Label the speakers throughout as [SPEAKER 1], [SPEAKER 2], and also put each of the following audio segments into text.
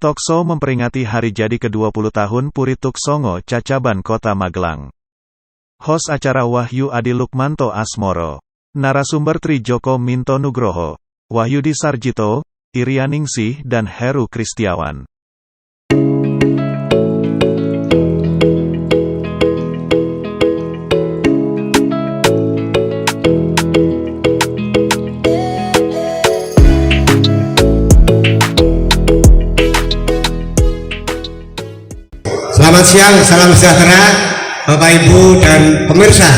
[SPEAKER 1] Talkshow memperingati hari jadi ke-20 tahun Puri Tuk Songo Cacaban Kota Magelang. Host acara Wahyu Adi Lukmanto Asmoro. Narasumber Tri Joko Minto Nugroho, Wahyudi Sarjito, Irianingsih dan Heru Kristiawan.
[SPEAKER 2] Selamat siang, salam sejahtera Bapak Ibu dan pemirsa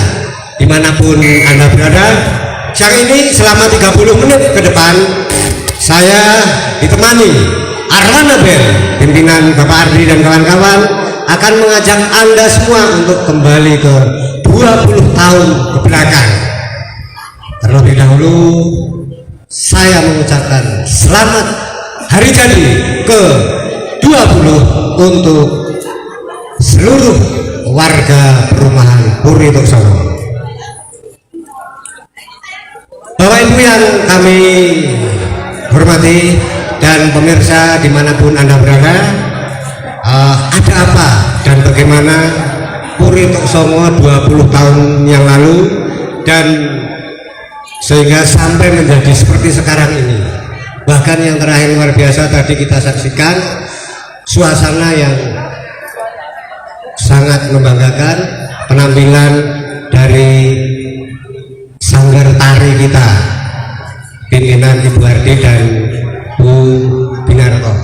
[SPEAKER 2] dimanapun Anda berada. Siang ini selama 30 menit ke depan saya ditemani Arwana Band, pimpinan Bapak Ardi dan kawan-kawan akan mengajak Anda semua untuk kembali ke 20 tahun ke belakang. Terlebih dahulu saya mengucapkan selamat hari jadi ke 20 untuk seluruh warga perumahan Puri Tuk Songo. Bapak Ibu yang kami hormati dan pemirsa dimanapun Anda berada, ada apa dan bagaimana Puri Tuk Songo 20 tahun yang lalu dan sehingga sampai menjadi seperti sekarang ini. Bahkan yang terakhir luar biasa tadi kita saksikan suasana yang sangat membanggakan, penampilan dari sanggar tari kita pimpinan Ibu Ardi dan Bu Binarto.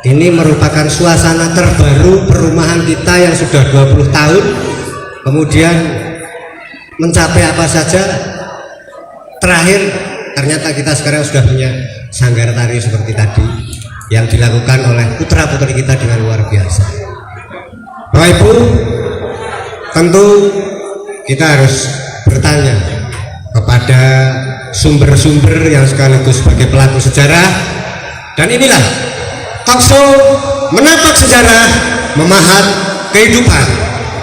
[SPEAKER 2] Ini merupakan suasana terbaru perumahan kita yang sudah 20 tahun kemudian mencapai apa saja. Terakhir ternyata kita sekarang sudah punya sanggar tari seperti tadi yang dilakukan oleh putra-putri kita dengan luar biasa. Bapak Ibu, tentu kita harus bertanya kepada sumber-sumber yang sekaligus sebagai pelaku sejarah, dan inilah talkshow menapak sejarah, memahat kehidupan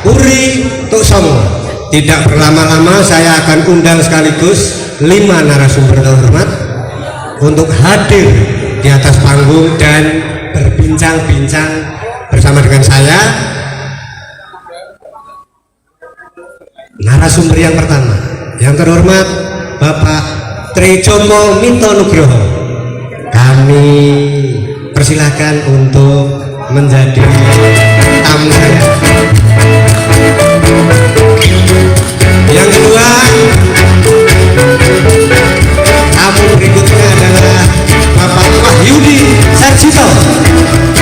[SPEAKER 2] Puri Tuk Songo. Tidak berlama-lama saya akan undang sekaligus 5 narasumber terhormat untuk hadir di atas panggung dan berbincang-bincang bersama dengan saya. Narasumber yang pertama, yang terhormat Bapak Tri Joko Minto Nugroho, kami persilahkan untuk menjadi tamu saya. Yang kedua, tamu berikutnya adalah Bapak Wahyudi Sarjito.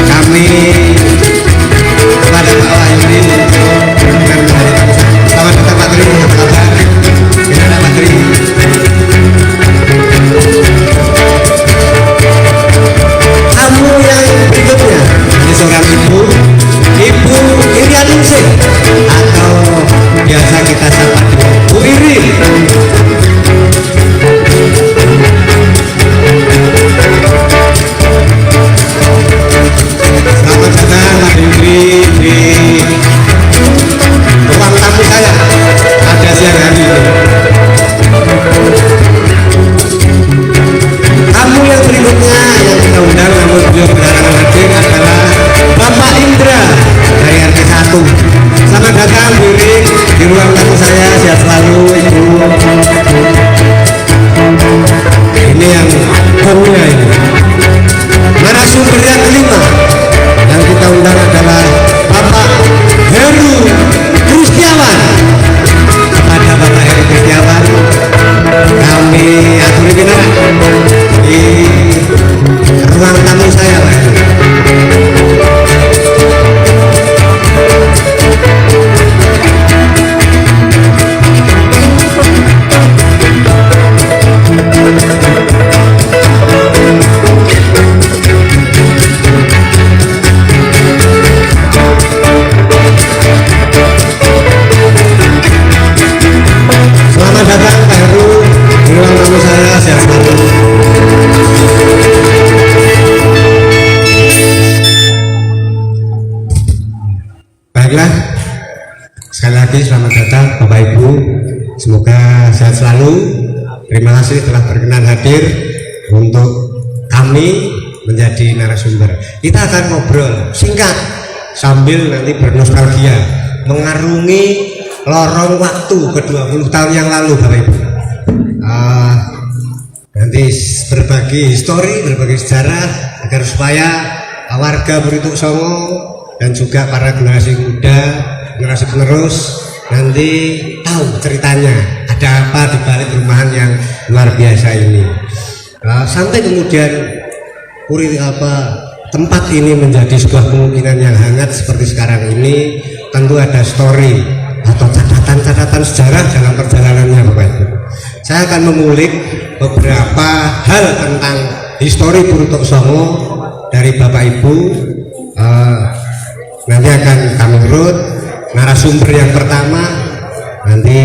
[SPEAKER 2] Kami kepada Pak Wahyudi untuk selamat datang Pak Tri, apa kabar? Gimana Pak Tri? Tamu yang berikutnya ini seorang ibu Irianingsih atau biasa kita sapa Bu Iri. Selamat datang Pak Iri di ruang tamu saya ada siang hari ini. Tamu yang berikutnya yang kita undang namun beliau berhalangan hadir adalah Bapak Indra dari RT 1. Selamat datang Bu Iri di ruang tamu saya, sehat selalu Ibu. Ini yang homnya ini. Narasumber yang kelima yang kita undang adalah Bapak Heru Kristiawan. Kepada Bapak Heru Kristiawan kami aturi pimpinan di ruang tamu saya, Pak. Selamat datang Pak Heru di ruang tamu saya, sehat selalu. Baiklah, sekali lagi selamat datang Bapak Ibu, semoga sehat selalu. Terima kasih telah berkenan hadir untuk kami menjadi narasumber. Kita akan ngobrol singkat sambil nanti bernostalgia mengarungi lorong waktu ke 20 tahun yang lalu Bapak Ibu. Nanti berbagi histori, berbagi sejarah agar supaya warga Purituk Songo dan juga para generasi muda, generasi penerus nanti tahu ceritanya ada apa di balik perumahan yang luar biasa ini. Sampai kemudian tempat ini menjadi sebuah kemungkinan yang hangat seperti sekarang ini, tentu ada story atau catatan-catatan sejarah dalam perjalanannya Bapak Ibu. Saya akan mengulik beberapa hal tentang histori Purituk Songo dari Bapak Ibu. Nanti akan kami urut. Narasumber yang pertama nanti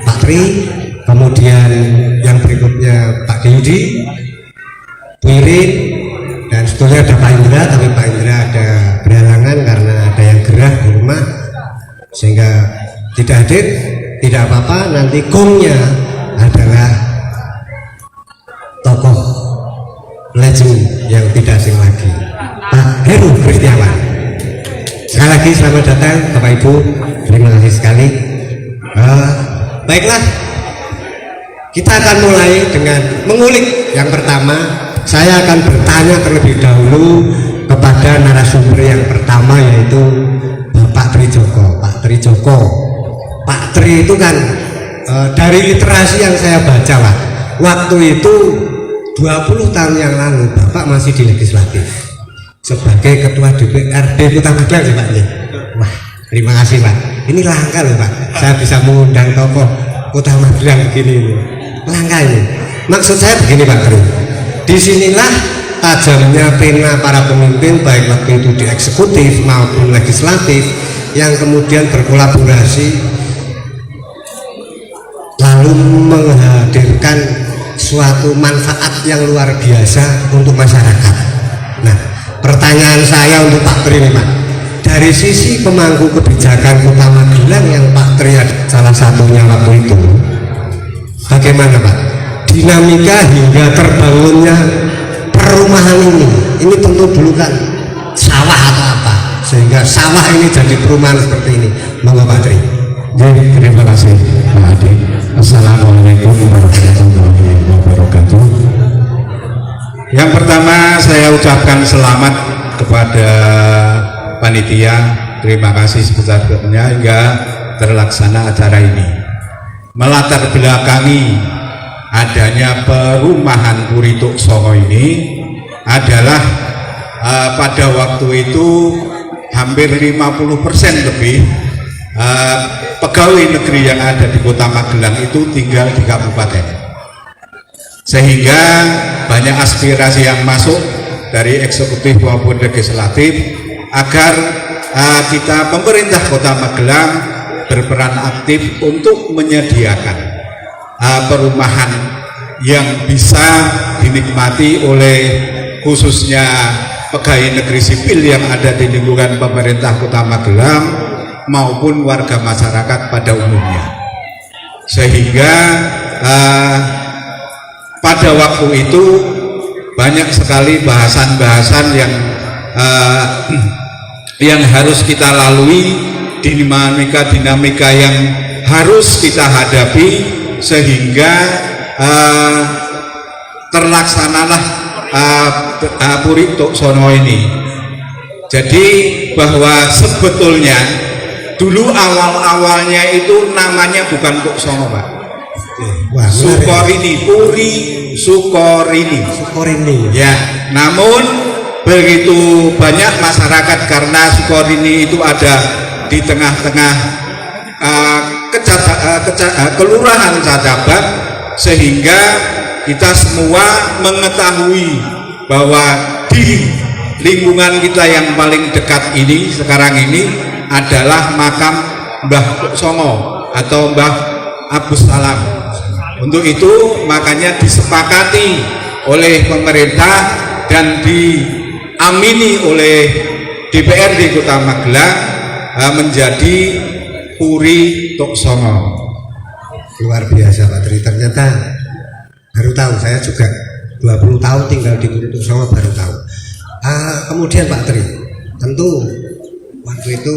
[SPEAKER 2] Pak Tri, kemudian yang berikutnya Pak Yudi, Bu Irin, dan sebetulnya ada Pak Indra, tapi Pak Indra ada berhalangan karena ada yang gerah di rumah sehingga tidak hadir. Tidak apa-apa, nanti gongnya adalah tokoh legend yang tidak asing lagi, Pak Heru Kristiawan. Sekali lagi selamat datang Bapak Ibu, terima kasih sekali. Baiklah, kita akan mulai dengan mengulik. Yang pertama, saya akan bertanya terlebih dahulu kepada narasumber yang pertama, yaitu Bapak Tri Joko. Pak Tri Joko, Pak Tri itu kan dari literasi yang saya baca Pak, waktu itu 20 tahun yang lalu Bapak masih di legislatif sebagai ketua DPRD Kota Magelang sih Pak. Wah, terima kasih Pak, ini langka loh Pak, saya bisa mengundang tokoh Kota Magelang begini, langka ini. Maksud saya begini Pak Tri, disinilah tajamnya pena para pemimpin baik waktu itu di eksekutif maupun legislatif yang kemudian berkolaborasi lalu menghadirkan suatu manfaat yang luar biasa untuk masyarakat. Nah, pertanyaan saya untuk Pak Tri nih Pak, dari sisi pemangku kebijakan Kota Magelang yang Pak Tri salah satunya waktu itu, bagaimana Pak dinamika hingga terbangunnya perumahan ini tentu dulu kan sawah atau apa, sehingga sawah ini jadi perumahan seperti ini. Monggo Pak Tri.
[SPEAKER 3] Jadi terima kasih Pak Adi. Assalamualaikum warahmatullahi wabarakatuh. Yang pertama saya ucapkan selamat kepada panitia. Terima kasih sebesar-besarnya hingga terlaksana acara ini. Melatar belakangi adanya perumahan Purituk Songo ini adalah pada waktu itu hampir 50% lebih pegawai negeri yang ada di Kota Magelang itu tinggal di kabupaten, sehingga banyak aspirasi yang masuk dari eksekutif maupun legislatif agar kita pemerintah Kota Magelang berperan aktif untuk menyediakan perumahan yang bisa dinikmati oleh khususnya pegawai negeri sipil yang ada di lingkungan pemerintah Kota Magelang maupun warga masyarakat pada umumnya. Sehingga pada waktu itu banyak sekali bahasan-bahasan yang harus kita lalui, dinamika yang harus kita hadapi, sehingga terlaksanalah Purituk Songo ini. Jadi bahwa sebetulnya dulu awal-awalnya itu namanya bukan Tuk Songo Pak, Sukorini, Puri Sukorini ya. Namun begitu banyak masyarakat, karena Sukorini itu ada di tengah-tengah kelurahan Cacabat, sehingga kita semua mengetahui bahwa di lingkungan kita yang paling dekat ini sekarang ini adalah makam Mbah Tuk Songo atau Mbah Abus Salam. Untuk itu makanya disepakati oleh pemerintah dan diamini oleh DPRD Kota Magelang menjadi Puri Tuk Songo.
[SPEAKER 2] Luar biasa Pak Tri, ternyata baru tahu saya juga 20 tahun tinggal di Purituk Songo baru tahu. Kemudian Pak Tri, tentu waktu itu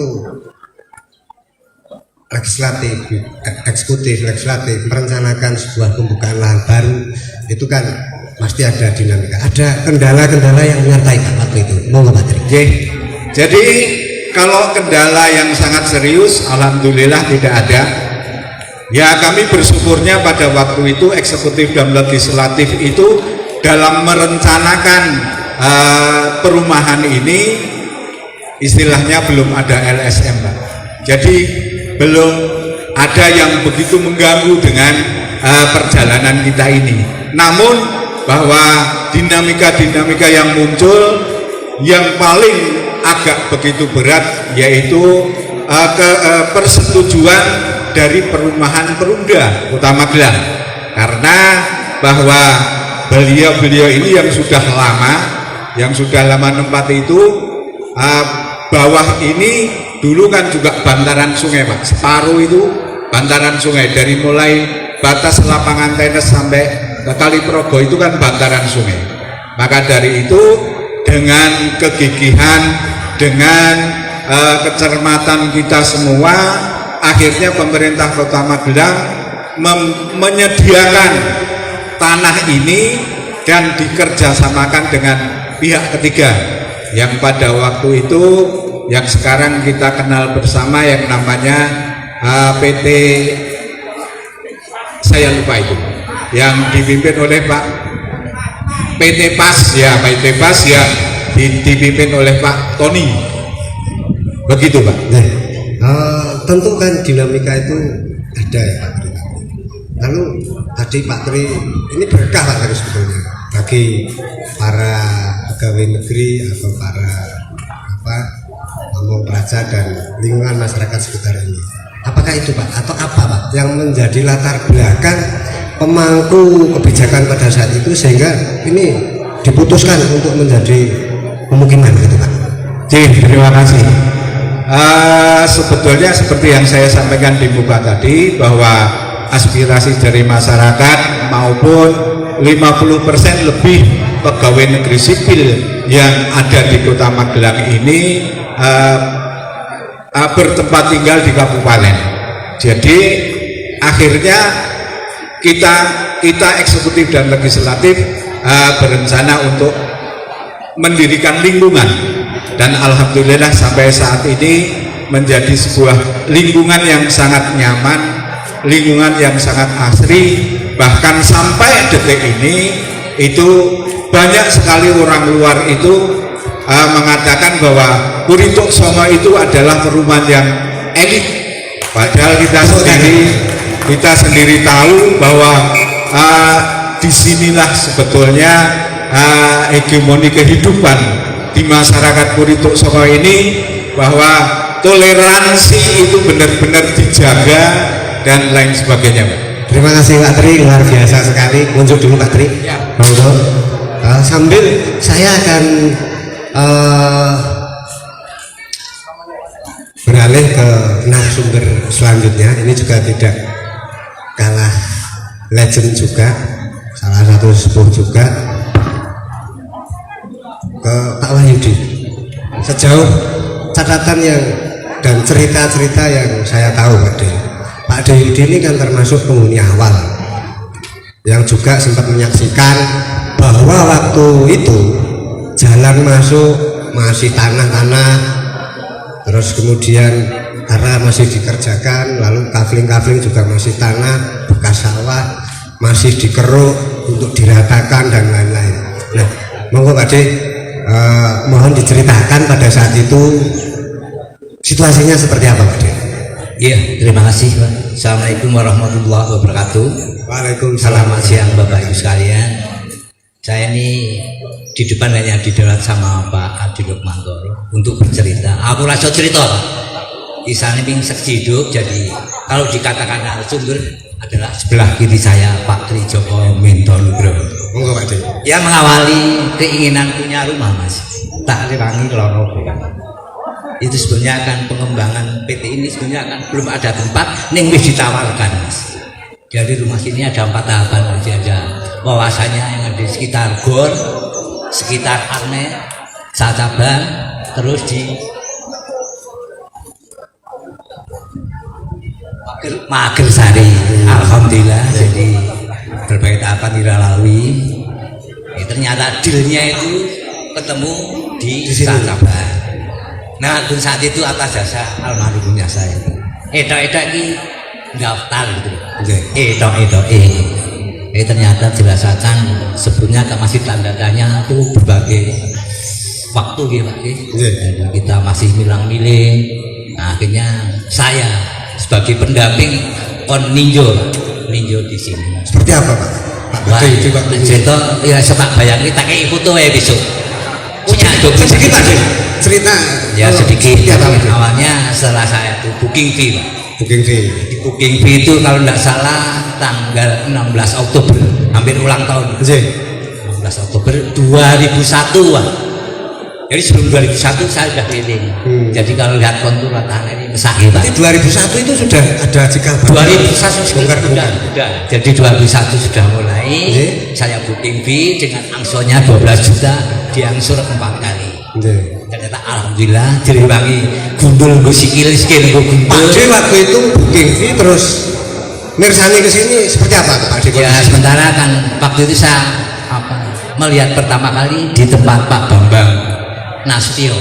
[SPEAKER 2] eksekutif legislatif merencanakan sebuah pembukaan lahan baru, itu kan pasti ada dinamika, ada kendala-kendala yang menyertai Pak waktu itu. Monggo Pak Tri.
[SPEAKER 3] Jadi kalau kendala yang sangat serius, alhamdulillah tidak ada. Ya, kami bersyukurnya pada waktu itu eksekutif dan legislatif itu dalam merencanakan perumahan ini, istilahnya belum ada LSM, Pak. Jadi belum ada yang begitu mengganggu dengan perjalanan kita ini. Namun bahwa dinamika-dinamika yang muncul yang paling agak begitu berat yaitu persetujuan dari perumahan Perumda Kota Magelang, karena bahwa beliau-beliau ini yang sudah lama menempati itu, bawah ini dulu kan juga bantaran sungai, Pak. Separuh itu bantaran sungai, dari mulai batas lapangan tenis sampai ke Kali Progo itu kan bantaran sungai. Maka dari itu dengan kegigihan, dengan kecermatan kita semua, akhirnya pemerintah Kota Magelang menyediakan tanah ini dan dikerjasamakan dengan pihak ketiga yang pada waktu itu, yang sekarang kita kenal bersama, yang namanya PT, saya lupa itu, yang dipimpin oleh Pak PT PAS ya, PT PAS ya, dipimpin oleh Pak Tony, begitu Pak.
[SPEAKER 2] Tentu kan dinamika itu ada ya Pak Tri. Lalu tadi Pak Tri, ini berkah Pak Tri sebetulnya bagi para pegawai negeri atau para pamong praja dan lingkungan masyarakat sekitar ini. Apakah itu Pak atau apa Pak yang menjadi latar belakang pemangku kebijakan pada saat itu sehingga ini diputuskan untuk menjadi pemukiman gitu Pak?
[SPEAKER 3] Terima kasih. Sebetulnya seperti yang saya sampaikan di muka tadi, bahwa aspirasi dari masyarakat maupun 50% lebih pegawai negeri sipil yang ada di Kota Magelang ini bertempat tinggal di kabupaten. Jadi akhirnya kita eksekutif dan legislatif berencana untuk mendirikan lingkungan, dan alhamdulillah sampai saat ini menjadi sebuah lingkungan yang sangat nyaman, lingkungan yang sangat asri. Bahkan sampai detik ini itu banyak sekali orang luar itu mengatakan bahwa Purituk Songo itu adalah perumahan yang elit, padahal kita sendiri tahu bahwa disinilah sebetulnya hegemoni kehidupan di masyarakat Purituk Songo ini, bahwa toleransi itu benar-benar dijaga dan lain sebagainya.
[SPEAKER 2] Terima kasih Pak Tri, luar biasa sekali. Munjuk dulu Pak Tri.
[SPEAKER 3] Ya.
[SPEAKER 2] Monggo. Sambil saya akan beralih ke narasumber selanjutnya. Ini juga tidak kalah legend juga, salah satu sepuh juga, ke Pak Wahyudi. Sejauh catatan yang dan cerita-cerita yang saya tahu Pak Wahyudi ini kan termasuk penghuni awal yang juga sempat menyaksikan bahwa waktu itu jalan masuk masih tanah-tanah, terus kemudian karena masih dikerjakan, lalu kafling-kafling juga masih tanah, bekas sawah masih dikeruk untuk diratakan dan lain-lain. Nah, monggo Pak De, mohon diceritakan pada saat itu situasinya seperti apa Pak De?
[SPEAKER 4] Iya, terima kasih Pak. Assalamualaikum warahmatullahi wabarakatuh.
[SPEAKER 2] Waalaikumsalam.
[SPEAKER 4] Selamat siang Bapak Ibu sekalian. Saya ini di depan hanya didarat sama Pak Adi Lukmantoro untuk bercerita. Aku rasa cerita Pak. Kisahnya ping seksi hidup, jadi kalau dikatakan narasumber adalah sebelah kiri saya Pak Tri Joko Minto Nugroho.
[SPEAKER 2] Monggo Pak De.
[SPEAKER 4] Yang mengawali keinginan punya rumah Mas. Tak rewangi Lono. Itu sebenarnya kan pengembangan PT ini sebenarnya kan belum ada tempat ning wis ditawarkan Mas. Jadi rumah sini ada 4 tahapan, ada bahwasanya yang di sekitar Gor, sekitar Arne, Cacaban, terus di Magersari. Alhamdulillah, jadi berbagai tahapan dilalui. Ternyata dealnya itu ketemu di Cacaban. Nah, saat itu atas jasa almarhumnya saya. Edak-edak ini daftar gitu. Edak-edak ternyata dirasakan sebelumnya masih tanda tanya itu berbagai waktu gitu Pak. Dan kita masih milang-miling. Nah, akhirnya saya sebagai pendamping kon ninjo di sini.
[SPEAKER 2] Seperti apa Pak?
[SPEAKER 4] Wah, cerita ya sebab bayang kita kayak foto ya besok. Punya
[SPEAKER 2] sedikit aja cerita
[SPEAKER 4] ya sedikit. Awalnya setelah saya itu booking fee Pak. Booking fee itu kalau tidak salah tanggal 16 Oktober, hampir ulang tahun. 16 Oktober 2001 Pak. Jadi sebelum 2001 saya sudah keliling. Jadi kalau lihat kontur tanah ini mesake Pak.
[SPEAKER 2] Jadi 2001 itu sudah ada cikal
[SPEAKER 4] 2001 sudah. Jadi 2001 sudah mulai. Saya booking fee dengan angsurnya 12 juta, diangsur 4 kali. Ternyata alhamdulillah direwangi gundul gue sikil gue gundul.
[SPEAKER 2] Pak D waktu itu booking fee terus mirsani ke sini seperti apa Pak D?
[SPEAKER 4] Ya sementara kan waktu itu saya melihat pertama kali di tempat Pak Bambang Nastio.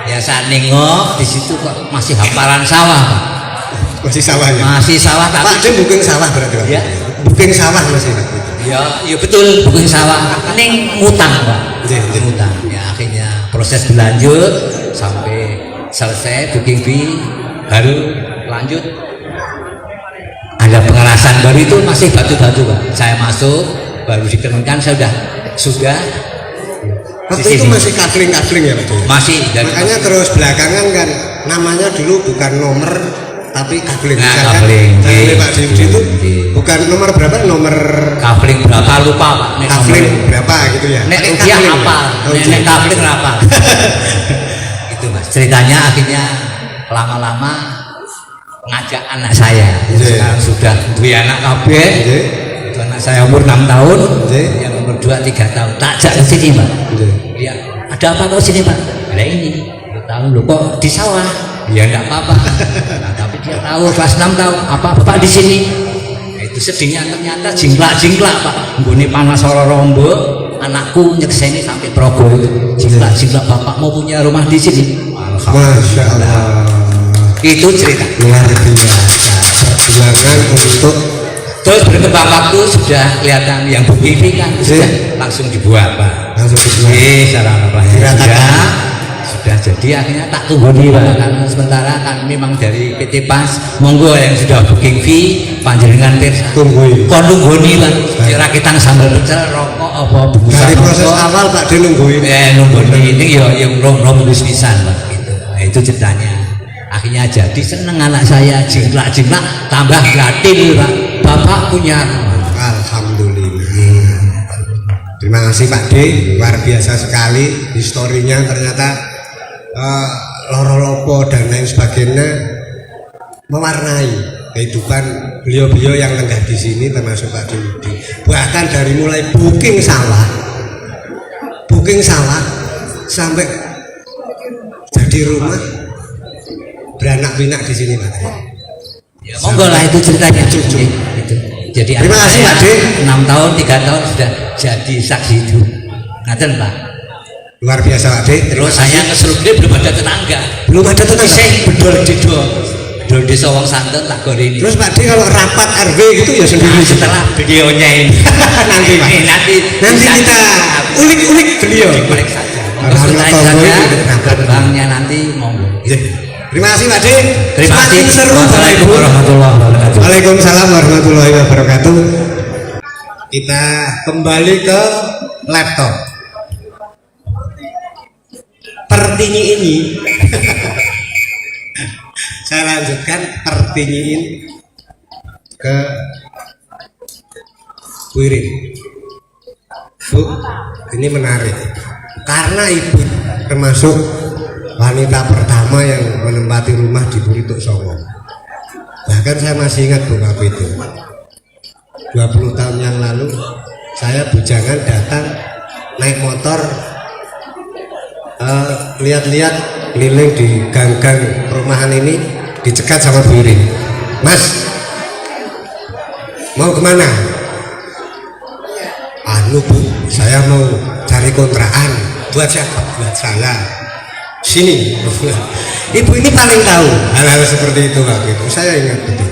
[SPEAKER 4] Ya saya nengok di situ kok masih hamparan sawah Pak.
[SPEAKER 2] Masih sawah ya?
[SPEAKER 4] Masih sawah tapi
[SPEAKER 2] Pak D booking sawah berarti Pak?
[SPEAKER 4] Ya.
[SPEAKER 2] Booking sawah masih Pak?
[SPEAKER 4] Ya betul booking sawah. Neng ngutang Pak. Ngutang. Ya akhirnya proses berlanjut sampai selesai booking fee baru lanjut. Ada pengelasan baru itu masih batu-batu Pak. Saya masuk baru dikenalkan saya sudah
[SPEAKER 2] waktu itu masih kafling ya Pak?
[SPEAKER 4] Masih.
[SPEAKER 2] Makanya terus belakangan kan namanya dulu bukan nomor tapi kafling.
[SPEAKER 4] Nah, kafling.
[SPEAKER 2] Pak Dimdi itu bukan nomor berapa, nomor
[SPEAKER 4] kafling berapa lupa Pak.
[SPEAKER 2] Kafling berapa gitu ya?
[SPEAKER 4] Nek dia apa? Nek kafling berapa? Itu Mas. Ceritanya akhirnya lama-lama ngajak anak saya. Sekarang sudah dua anak kabeh. Anak saya umur 6 tahun, yang umur 2 3 tahun. Tak ajak ke sini Pak. Ya, ada apa kok sini Pak? Ada ini. Dia tahu loh kok di sawah. Ya enggak apa-apa. Nah, tapi dia tahu kelas 6 tahun. Apa Bapak di sini? Nah, itu sedihnya ternyata jingklak Pak. Nggone panas rombo, anakku nyekseni sampai Progo itu. Jingklak Bapak mau punya rumah di sini.
[SPEAKER 2] Masya Allah.
[SPEAKER 4] Itu cerita.
[SPEAKER 2] Luar biasa. Perjuangan untuk
[SPEAKER 4] terus berkembang waktu sudah kelihatan yang booking fee kan sudah langsung dibuat Pak.
[SPEAKER 2] Langsung dibuat.
[SPEAKER 4] Secara sudah jadi akhirnya tak tunggu nih Pak karena sementara kan memang dari PT PAS monggo yang sudah booking fee panjenengan pirsa
[SPEAKER 2] tunggu.
[SPEAKER 4] Kon nunggu nih Pak. Rakitan sambal pecel rokok apa bungkusan.
[SPEAKER 2] Dari proses awal Pak D nungguin.
[SPEAKER 4] Nunggu ini ya yang rom pisan Pak gitu. Nah, itu ceritanya. Akhirnya jadi seneng anak saya jingklak tambah gratis Pak. Bapak punya
[SPEAKER 2] alhamdulillah. Terima kasih Pak D, luar biasa sekali historinya. Ternyata loro-lopo dan lain sebagainya mewarnai kehidupan beliau-beliau yang lenggah di sini, termasuk Pak D. Bahkan dari mulai booking sawah sampai jadi rumah beranak pinak di sini Pak D.
[SPEAKER 4] Ya, monggo lah itu ceritanya
[SPEAKER 2] cucu.
[SPEAKER 4] Itu. Jadi
[SPEAKER 2] terima kasih Pak D.
[SPEAKER 4] 6 tahun 3 tahun sudah jadi saksi hidup. Ngaten Pak.
[SPEAKER 2] Luar biasa Pak D.
[SPEAKER 4] Terus saya ke Serugde belum ada tetangga. Saya bedol desa wong santen tak goreni.
[SPEAKER 2] Terus Pak D kalau rapat RW gitu ya sendiri.
[SPEAKER 4] Setelah videonya ini
[SPEAKER 2] nanti Pak. Nanti kita ulik-ulik beliau.
[SPEAKER 4] Diperiksa saja. Gerbangnya nanti monggo.
[SPEAKER 2] Terima kasih Pak D.
[SPEAKER 4] Terima kasih.
[SPEAKER 2] Assalamualaikum warahmatullahi wabarakatuh. Waalaikumsalam warahmatullahi wabarakatuh. Kita kembali ke laptop. Pertinyi ini saya lanjutkan pertinyiin ke Bu Irin. Bu, ini menarik karena ibu termasuk wanita pertama yang menempati rumah di Burituk Songo. Bahkan saya masih ingat Bu waktu itu 20 tahun yang lalu saya bujangan datang naik motor, lihat-lihat keliling di gang-gang perumahan ini, dicegat sama Bu Irin. Mas, mau kemana? Anu Bu, saya mau cari kontrakan. Buat siapa? Buat saya. Sini. Ibu ini paling tahu hal-hal seperti itu waktu itu, saya ingat betul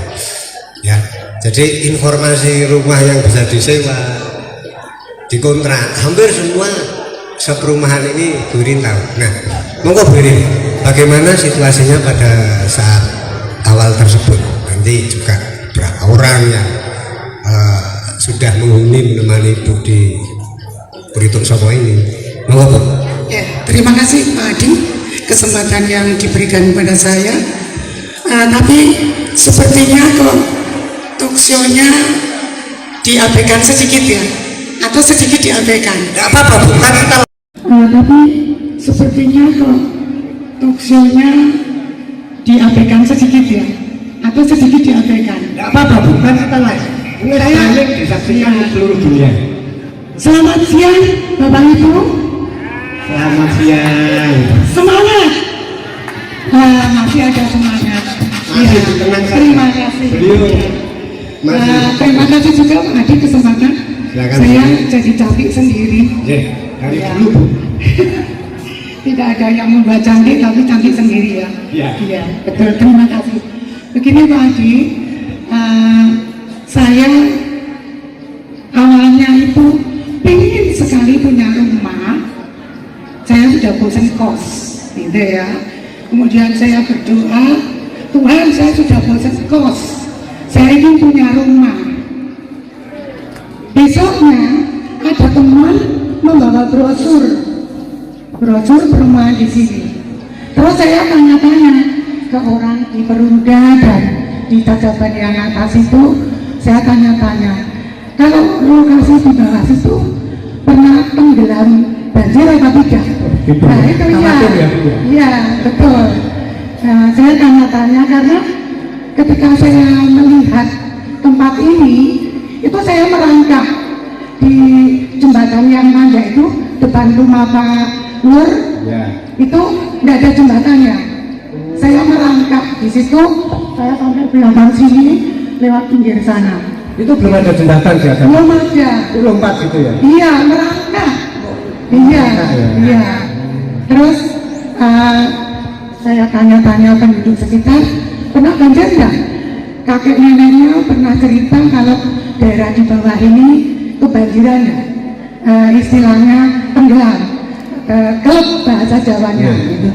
[SPEAKER 2] ya. Jadi informasi rumah yang bisa disewa, dikontrak, hampir semua seperumahan ini Bu Irin tahu. Nah, monggo Bu Irin, bagaimana situasinya pada saat awal tersebut? Nanti juga berapa orang yang sudah menghuni menemani Ibu di Buritung Soko ini? Monggo Bu.
[SPEAKER 5] Ya, terima kasih Pak Adi kesempatan yang diberikan kepada saya. Tapi sepertinya kok talkshow-nya diabaikan sedikit ya, atau sedikit diabaikan.
[SPEAKER 2] Tidak apa-apa, bukan kita.
[SPEAKER 5] Tapi sepertinya kok talkshow-nya diabaikan sedikit ya, atau sedikit diabaikan.
[SPEAKER 2] Tidak apa-apa, bukan kita live. Ini saya disaksikan di seluruh dunia.
[SPEAKER 5] Selamat siang Bapak Ibu.
[SPEAKER 2] Selamat siang.
[SPEAKER 5] Semangat. Masih ada semangat.
[SPEAKER 2] Masih
[SPEAKER 5] Ya,
[SPEAKER 2] tenang saja.
[SPEAKER 5] terima kasih.
[SPEAKER 2] Beliau masih.
[SPEAKER 5] Terima kasih juga Pak Adi kesempatan.
[SPEAKER 2] Silakan,
[SPEAKER 5] Saya
[SPEAKER 2] Bu.
[SPEAKER 5] jadi cantik sendiri.
[SPEAKER 2] Dari
[SPEAKER 5] Ya.
[SPEAKER 2] dulu Bu.
[SPEAKER 5] Tidak ada yang membuat cantik, tapi cantik sendiri ya.
[SPEAKER 2] Iya.
[SPEAKER 5] Iya, betul. Terima kasih. Begini Pak Adi, saya awalnya itu pengen sekali punya rumah. Saya sudah bosan kos, gitu ya. Kemudian saya berdoa, Tuhan saya sudah bosan kos, saya ingin punya rumah. Besoknya ada teman membawa brosur perumahan di sini. Terus saya tanya-tanya ke orang di Perumda dan di Tadaban yang atas itu, saya tanya-tanya, kalau lokasi di bawah situ pernah tenggelam banjir atau tidak? Nah itu ya, betul. Nah, saya tanya-tanya karena ketika saya melihat tempat ini, itu saya merangkak di jembatan yang manjak itu depan rumah Pak Nur, itu tidak ada jembatannya. Saya merangkak di situ, saya sampai belakang sini lewat pinggir sana.
[SPEAKER 2] Itu belum ada jembatan di atas.
[SPEAKER 5] Belum ada.
[SPEAKER 2] Itu lompat gitu ya.
[SPEAKER 5] Iya, merangkak. Iya, iya. Terus saya tanya-tanya penduduk sekitar, pernah banjir nggak? Kakek neneknya pernah cerita kalau daerah di bawah ini kebanjiran ya, istilahnya tenggelam, kelep bahasa Jawanya gitu.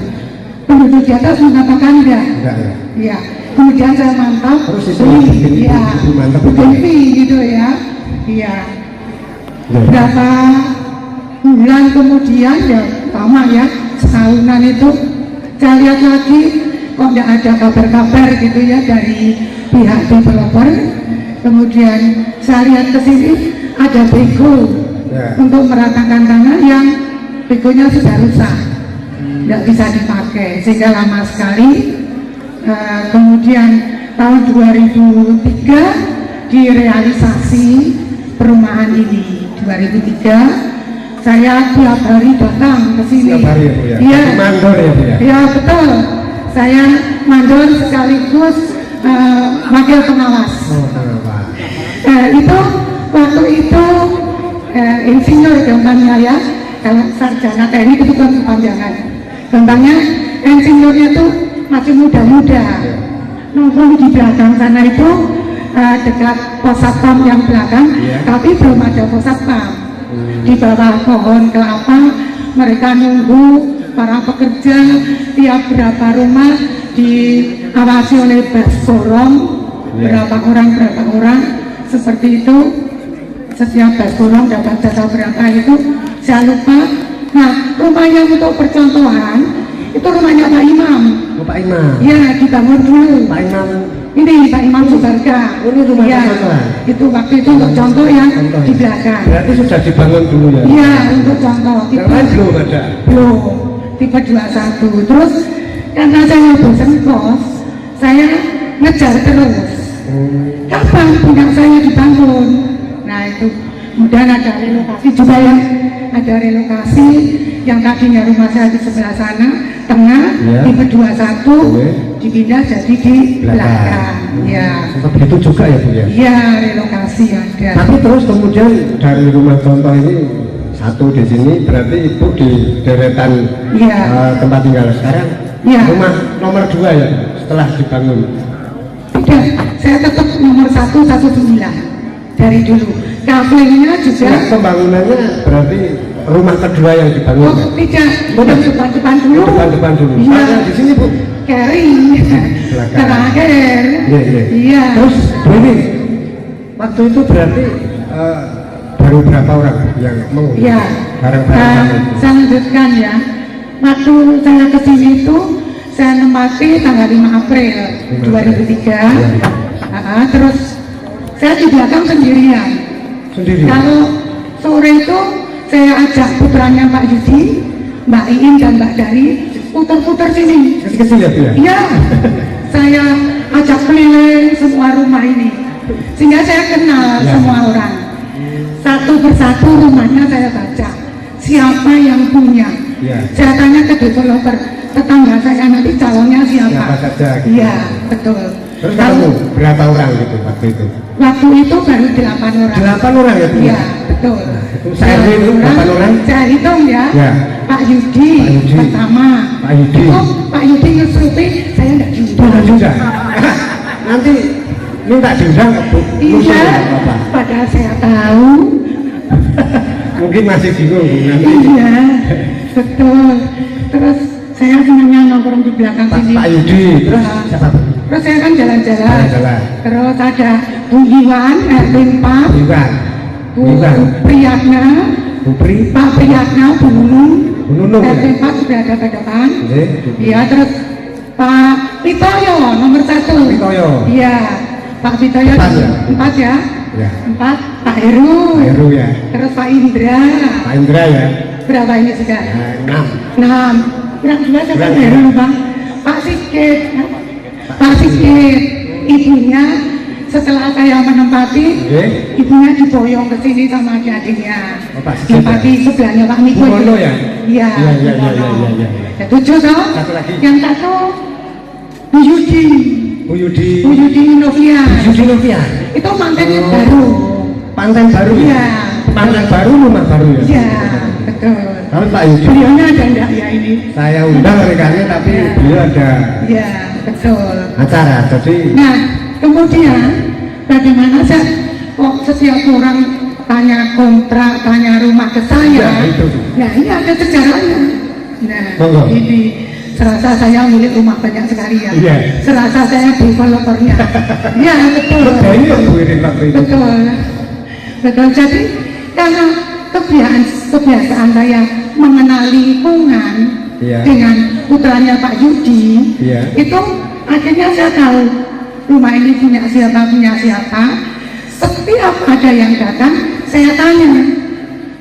[SPEAKER 5] Penduduk di atas mengatakan enggak
[SPEAKER 2] ya.
[SPEAKER 5] Iya. Kemudian saya mantap,
[SPEAKER 2] Terus itu
[SPEAKER 5] iya,
[SPEAKER 2] mantap
[SPEAKER 5] gitu ya, iya. Berapa bulan kemudian ya lama ya, setahunan itu saya lihat lagi kok tidak ada kabar-kabar gitu ya dari pihak developer. Kemudian saya lihat ke sini ada bego untuk meratakan tanah yang begonya sudah rusak, tidak bisa dipakai sehingga lama sekali. Kemudian tahun 2003 direalisasi perumahan ini. 2003 saya tiap hari datang ke sini.
[SPEAKER 2] Tiap hari ya Bu ya?
[SPEAKER 5] Iya.
[SPEAKER 2] Mandor ya Bu ya?
[SPEAKER 5] Iya betul. Saya mandor sekaligus wakil pengawas. Itu waktu itu insinyur gampangnya ya. Kalau sarjana teknik itu kan kepanjangan. Gampangnya insinyurnya itu masih muda-muda. Nongkrong di belakang sana itu dekat pos satpam yang belakang, tapi belum ada pos satpam. Di bawah pohon kelapa mereka nunggu para pekerja tiap berapa rumah diawasi oleh bas sorong, berapa orang seperti itu. Setiap bas sorong dapat jatah berapa itu saya lupa. Nah, rumahnya untuk percontohan itu rumahnya Pak Imam.
[SPEAKER 2] Pak Imam.
[SPEAKER 5] Ya, dibangun dulu.
[SPEAKER 2] Pak Imam.
[SPEAKER 5] Ini Pak Imam Subarga.
[SPEAKER 2] Ini rumah
[SPEAKER 5] ya,
[SPEAKER 2] percontohan.
[SPEAKER 5] itu waktu itu untuk contoh yang di belakang.
[SPEAKER 2] Berarti sudah dibangun dulu ya?
[SPEAKER 5] Iya, untuk contoh.
[SPEAKER 2] Yang lain belum ada?
[SPEAKER 5] Belum. Tipe 21. Terus karena saya bosan kos, saya ngejar terus. Kapan punya saya dibangun? Nah itu Kemudian ada relokasi juga ya, ada relokasi yang tadinya rumah saya di sebelah sana, tengah,
[SPEAKER 2] Ya.
[SPEAKER 5] tipe 21,
[SPEAKER 2] Oke.
[SPEAKER 5] dipindah jadi di belakang. Ya,
[SPEAKER 2] Seperti itu juga ya Bu ya.
[SPEAKER 5] iya relokasi ada.
[SPEAKER 2] Tapi terus kemudian dari rumah contoh ini satu di sini, berarti Ibu di deretan
[SPEAKER 5] Iya.
[SPEAKER 2] tempat tinggal sekarang.
[SPEAKER 5] Iya.
[SPEAKER 2] Rumah nomor 2 ya setelah dibangun.
[SPEAKER 5] Tidak, saya tetap nomor 119 dari dulu. Kafelnya juga.
[SPEAKER 2] Setelah pembangunannya berarti rumah kedua yang dibangun.
[SPEAKER 5] Oh tidak, bukan depan dulu.
[SPEAKER 2] Depan dulu.
[SPEAKER 5] Iya.
[SPEAKER 2] Nah, di sini Bu.
[SPEAKER 5] Kering.
[SPEAKER 2] Belakang.
[SPEAKER 5] Terakhir.
[SPEAKER 2] Iya, iya.
[SPEAKER 5] Iya.
[SPEAKER 2] Terus Bu ini waktu itu berarti baru berapa orang yang mengurus?
[SPEAKER 5] Iya.
[SPEAKER 2] Barang-barang itu.
[SPEAKER 5] Saya lanjutkan ya. Waktu saya kesini itu saya nempati tanggal 5 April 2003. Terus saya di belakang sendirian.
[SPEAKER 2] Sendiri.
[SPEAKER 5] Kalau sore itu saya ajak putranya Pak Yudi, Mbak Iin dan Mbak Dari putar-putar sini.
[SPEAKER 2] Kecil-kecil ya Bu ya?
[SPEAKER 5] Iya, saya ajak keliling semua rumah ini, sehingga saya kenal
[SPEAKER 2] Ya.
[SPEAKER 5] semua orang. Satu persatu rumahnya saya baca, siapa yang punya.
[SPEAKER 2] Ya.
[SPEAKER 5] Saya tanya ke developer, tetangga saya nanti calonnya siapa.
[SPEAKER 2] Siapa saja, gitu.
[SPEAKER 5] Iya, betul.
[SPEAKER 2] Terus
[SPEAKER 5] Kalau
[SPEAKER 2] kamu berapa orang gitu waktu itu?
[SPEAKER 5] waktu itu baru 8 orang.
[SPEAKER 2] 8 orang ya Bu?
[SPEAKER 5] Iya, betul.
[SPEAKER 2] Saya hitung 8 orang.
[SPEAKER 5] Saya hitung ya.
[SPEAKER 2] Ya.
[SPEAKER 5] Pak Yudi,
[SPEAKER 2] Pak Yudi.
[SPEAKER 5] pertama.
[SPEAKER 2] Pak Yudi.
[SPEAKER 5] Itu Pak Yudi ngesuti, saya enggak diundang.
[SPEAKER 2] Bukan juga. Nanti minta diundang ke Bu. Musuh,
[SPEAKER 5] Iya,
[SPEAKER 2] nggak apa-apa.
[SPEAKER 5] padahal saya tahu.
[SPEAKER 2] Mungkin masih bingung Bu, nanti.
[SPEAKER 5] Iya, betul. Terus saya senangnya nongkrong di belakang sini.
[SPEAKER 2] Pak Yudi. Terus
[SPEAKER 5] Nah,
[SPEAKER 2] siapa Bu?
[SPEAKER 5] Terus saya kan jalan-jalan.
[SPEAKER 2] Jalan-jalan.
[SPEAKER 5] Terus ada Bu Iwan, RT 4,
[SPEAKER 2] Iwan.
[SPEAKER 5] Bu
[SPEAKER 2] Iwan.
[SPEAKER 5] Priyatna,
[SPEAKER 2] Bu Pri.
[SPEAKER 5] Pak Priyatna, Bu Nunung.
[SPEAKER 2] Bu Nunung, ya?
[SPEAKER 5] RT 4 sudah ada ke depan.
[SPEAKER 2] Oke.
[SPEAKER 5] Iya, terus Pak Pitoyo nomor 1.
[SPEAKER 2] Pitoyo.
[SPEAKER 5] Iya, Pak Pitoyo
[SPEAKER 2] 4 ya?
[SPEAKER 5] 4 ya.
[SPEAKER 2] Ya.
[SPEAKER 5] 4, Pak Heru.
[SPEAKER 2] Pak Heru ya.
[SPEAKER 5] Terus Pak Indra.
[SPEAKER 2] Pak Indra ya.
[SPEAKER 5] Berapa ini sudah?
[SPEAKER 2] 6.
[SPEAKER 5] 6. Kurang juga saya
[SPEAKER 2] Kurang,
[SPEAKER 5] Heru
[SPEAKER 2] ya.
[SPEAKER 5] Bang. Pak Sigit. Pak Sigit. Ibunya setelah saya menempati,
[SPEAKER 2] Oke.
[SPEAKER 5] ibunya diboyong ke sini sama adik-adiknya.
[SPEAKER 2] Oh, Pak Sigit
[SPEAKER 5] Tempati sebelahnya Pak Niko.
[SPEAKER 2] Bu Mono ya?
[SPEAKER 5] Iya.
[SPEAKER 2] Iya, iya,
[SPEAKER 5] Bu
[SPEAKER 2] iya,
[SPEAKER 5] Mono.
[SPEAKER 2] iya, iya, iya.
[SPEAKER 5] Ya, 7 toh.
[SPEAKER 2] Satu lagi.
[SPEAKER 5] Yang satu Bu Yudi.
[SPEAKER 2] Bu Yudi.
[SPEAKER 5] Bu Yudi Novia.
[SPEAKER 2] Yudi Novia.
[SPEAKER 5] Itu mantannya baru.
[SPEAKER 2] Pantai baru ya?
[SPEAKER 5] Iya.
[SPEAKER 2] Pantai baru, rumah baru ya?
[SPEAKER 5] Iya, betul.
[SPEAKER 2] Tapi Pak Yudi,
[SPEAKER 5] Beliaunya ada enggak ya ini?
[SPEAKER 2] saya undang rekannya tapi
[SPEAKER 5] Iya.
[SPEAKER 2] beliau ada
[SPEAKER 5] Iya, betul.
[SPEAKER 2] acara, jadi
[SPEAKER 5] Nah, kemudian bagaimana saya kok setiap orang tanya kontrak, tanya rumah ke saya?
[SPEAKER 2] Ya, itu.
[SPEAKER 5] Nah, ini ada sejarahnya. Nah,
[SPEAKER 2] Monggo.
[SPEAKER 5] ini serasa saya milik rumah banyak sekali ya.
[SPEAKER 2] Iya.
[SPEAKER 5] Serasa saya developernya. Iya, betul.
[SPEAKER 2] ini yang Bu Irin waktu itu.
[SPEAKER 5] Betul. Betul. Jadi karena kebiasaan saya mengenal lingkungan
[SPEAKER 2] Iya.
[SPEAKER 5] dengan putranya Pak Yudi,
[SPEAKER 2] Iya.
[SPEAKER 5] itu akhirnya saya tahu rumah ini punya siapa. Setiap ada yang datang, saya tanya,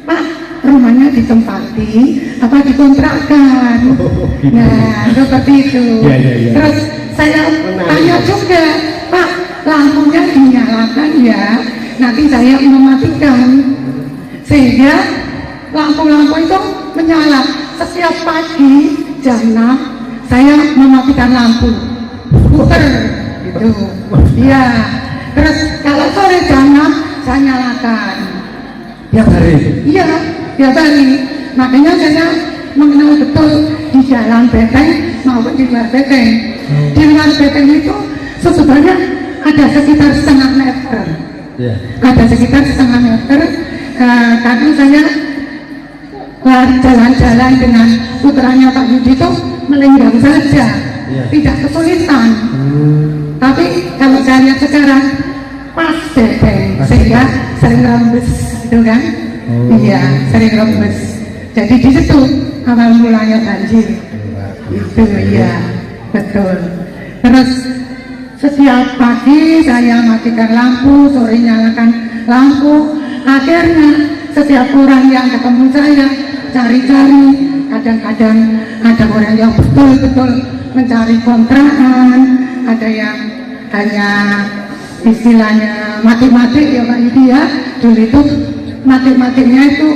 [SPEAKER 5] Pak, rumahnya ditempati apa dikontrakkan?
[SPEAKER 2] gitu.
[SPEAKER 5] Nah, seperti itu.
[SPEAKER 2] Iya, iya, iya.
[SPEAKER 5] Terus saya tanya juga, Pak, lampunya dinyalakan ya? Nanti saya mematikan, sehingga lampu-lampu itu menyala. Setiap pagi jam 6 saya mematikan lampu, puter gitu. Iya. Terus kalau sore jam 6 saya nyalakan.
[SPEAKER 2] Tiap hari.
[SPEAKER 5] Iya, tiap hari. Makanya saya mengenal betul di dalam beteng maupun di luar beteng. Di luar beteng itu sebenarnya ada sekitar setengah meter.
[SPEAKER 2] Iya.
[SPEAKER 5] Ada sekitar setengah meter, karena saya jalan-jalan dengan putranya Pak Yudi itu melenggang saja,
[SPEAKER 2] Iya.
[SPEAKER 5] tidak kesulitan. Tapi kalau saya lihat sekarang pas beteng, sehingga sering rembes, gitu kan? Iya, sering rembes. Jadi di situ awal mulanya banjir. Itu ya, betul. Terus setiap pagi saya matikan lampu, sore nyalakan lampu. Akhirnya setiap orang yang ketemu saya cari-cari. Kadang-kadang ada orang yang betul-betul mencari kontrakan, ada yang hanya istilahnya mati-mati ya Pak Yudi ya. Dulu itu matik-matiknya itu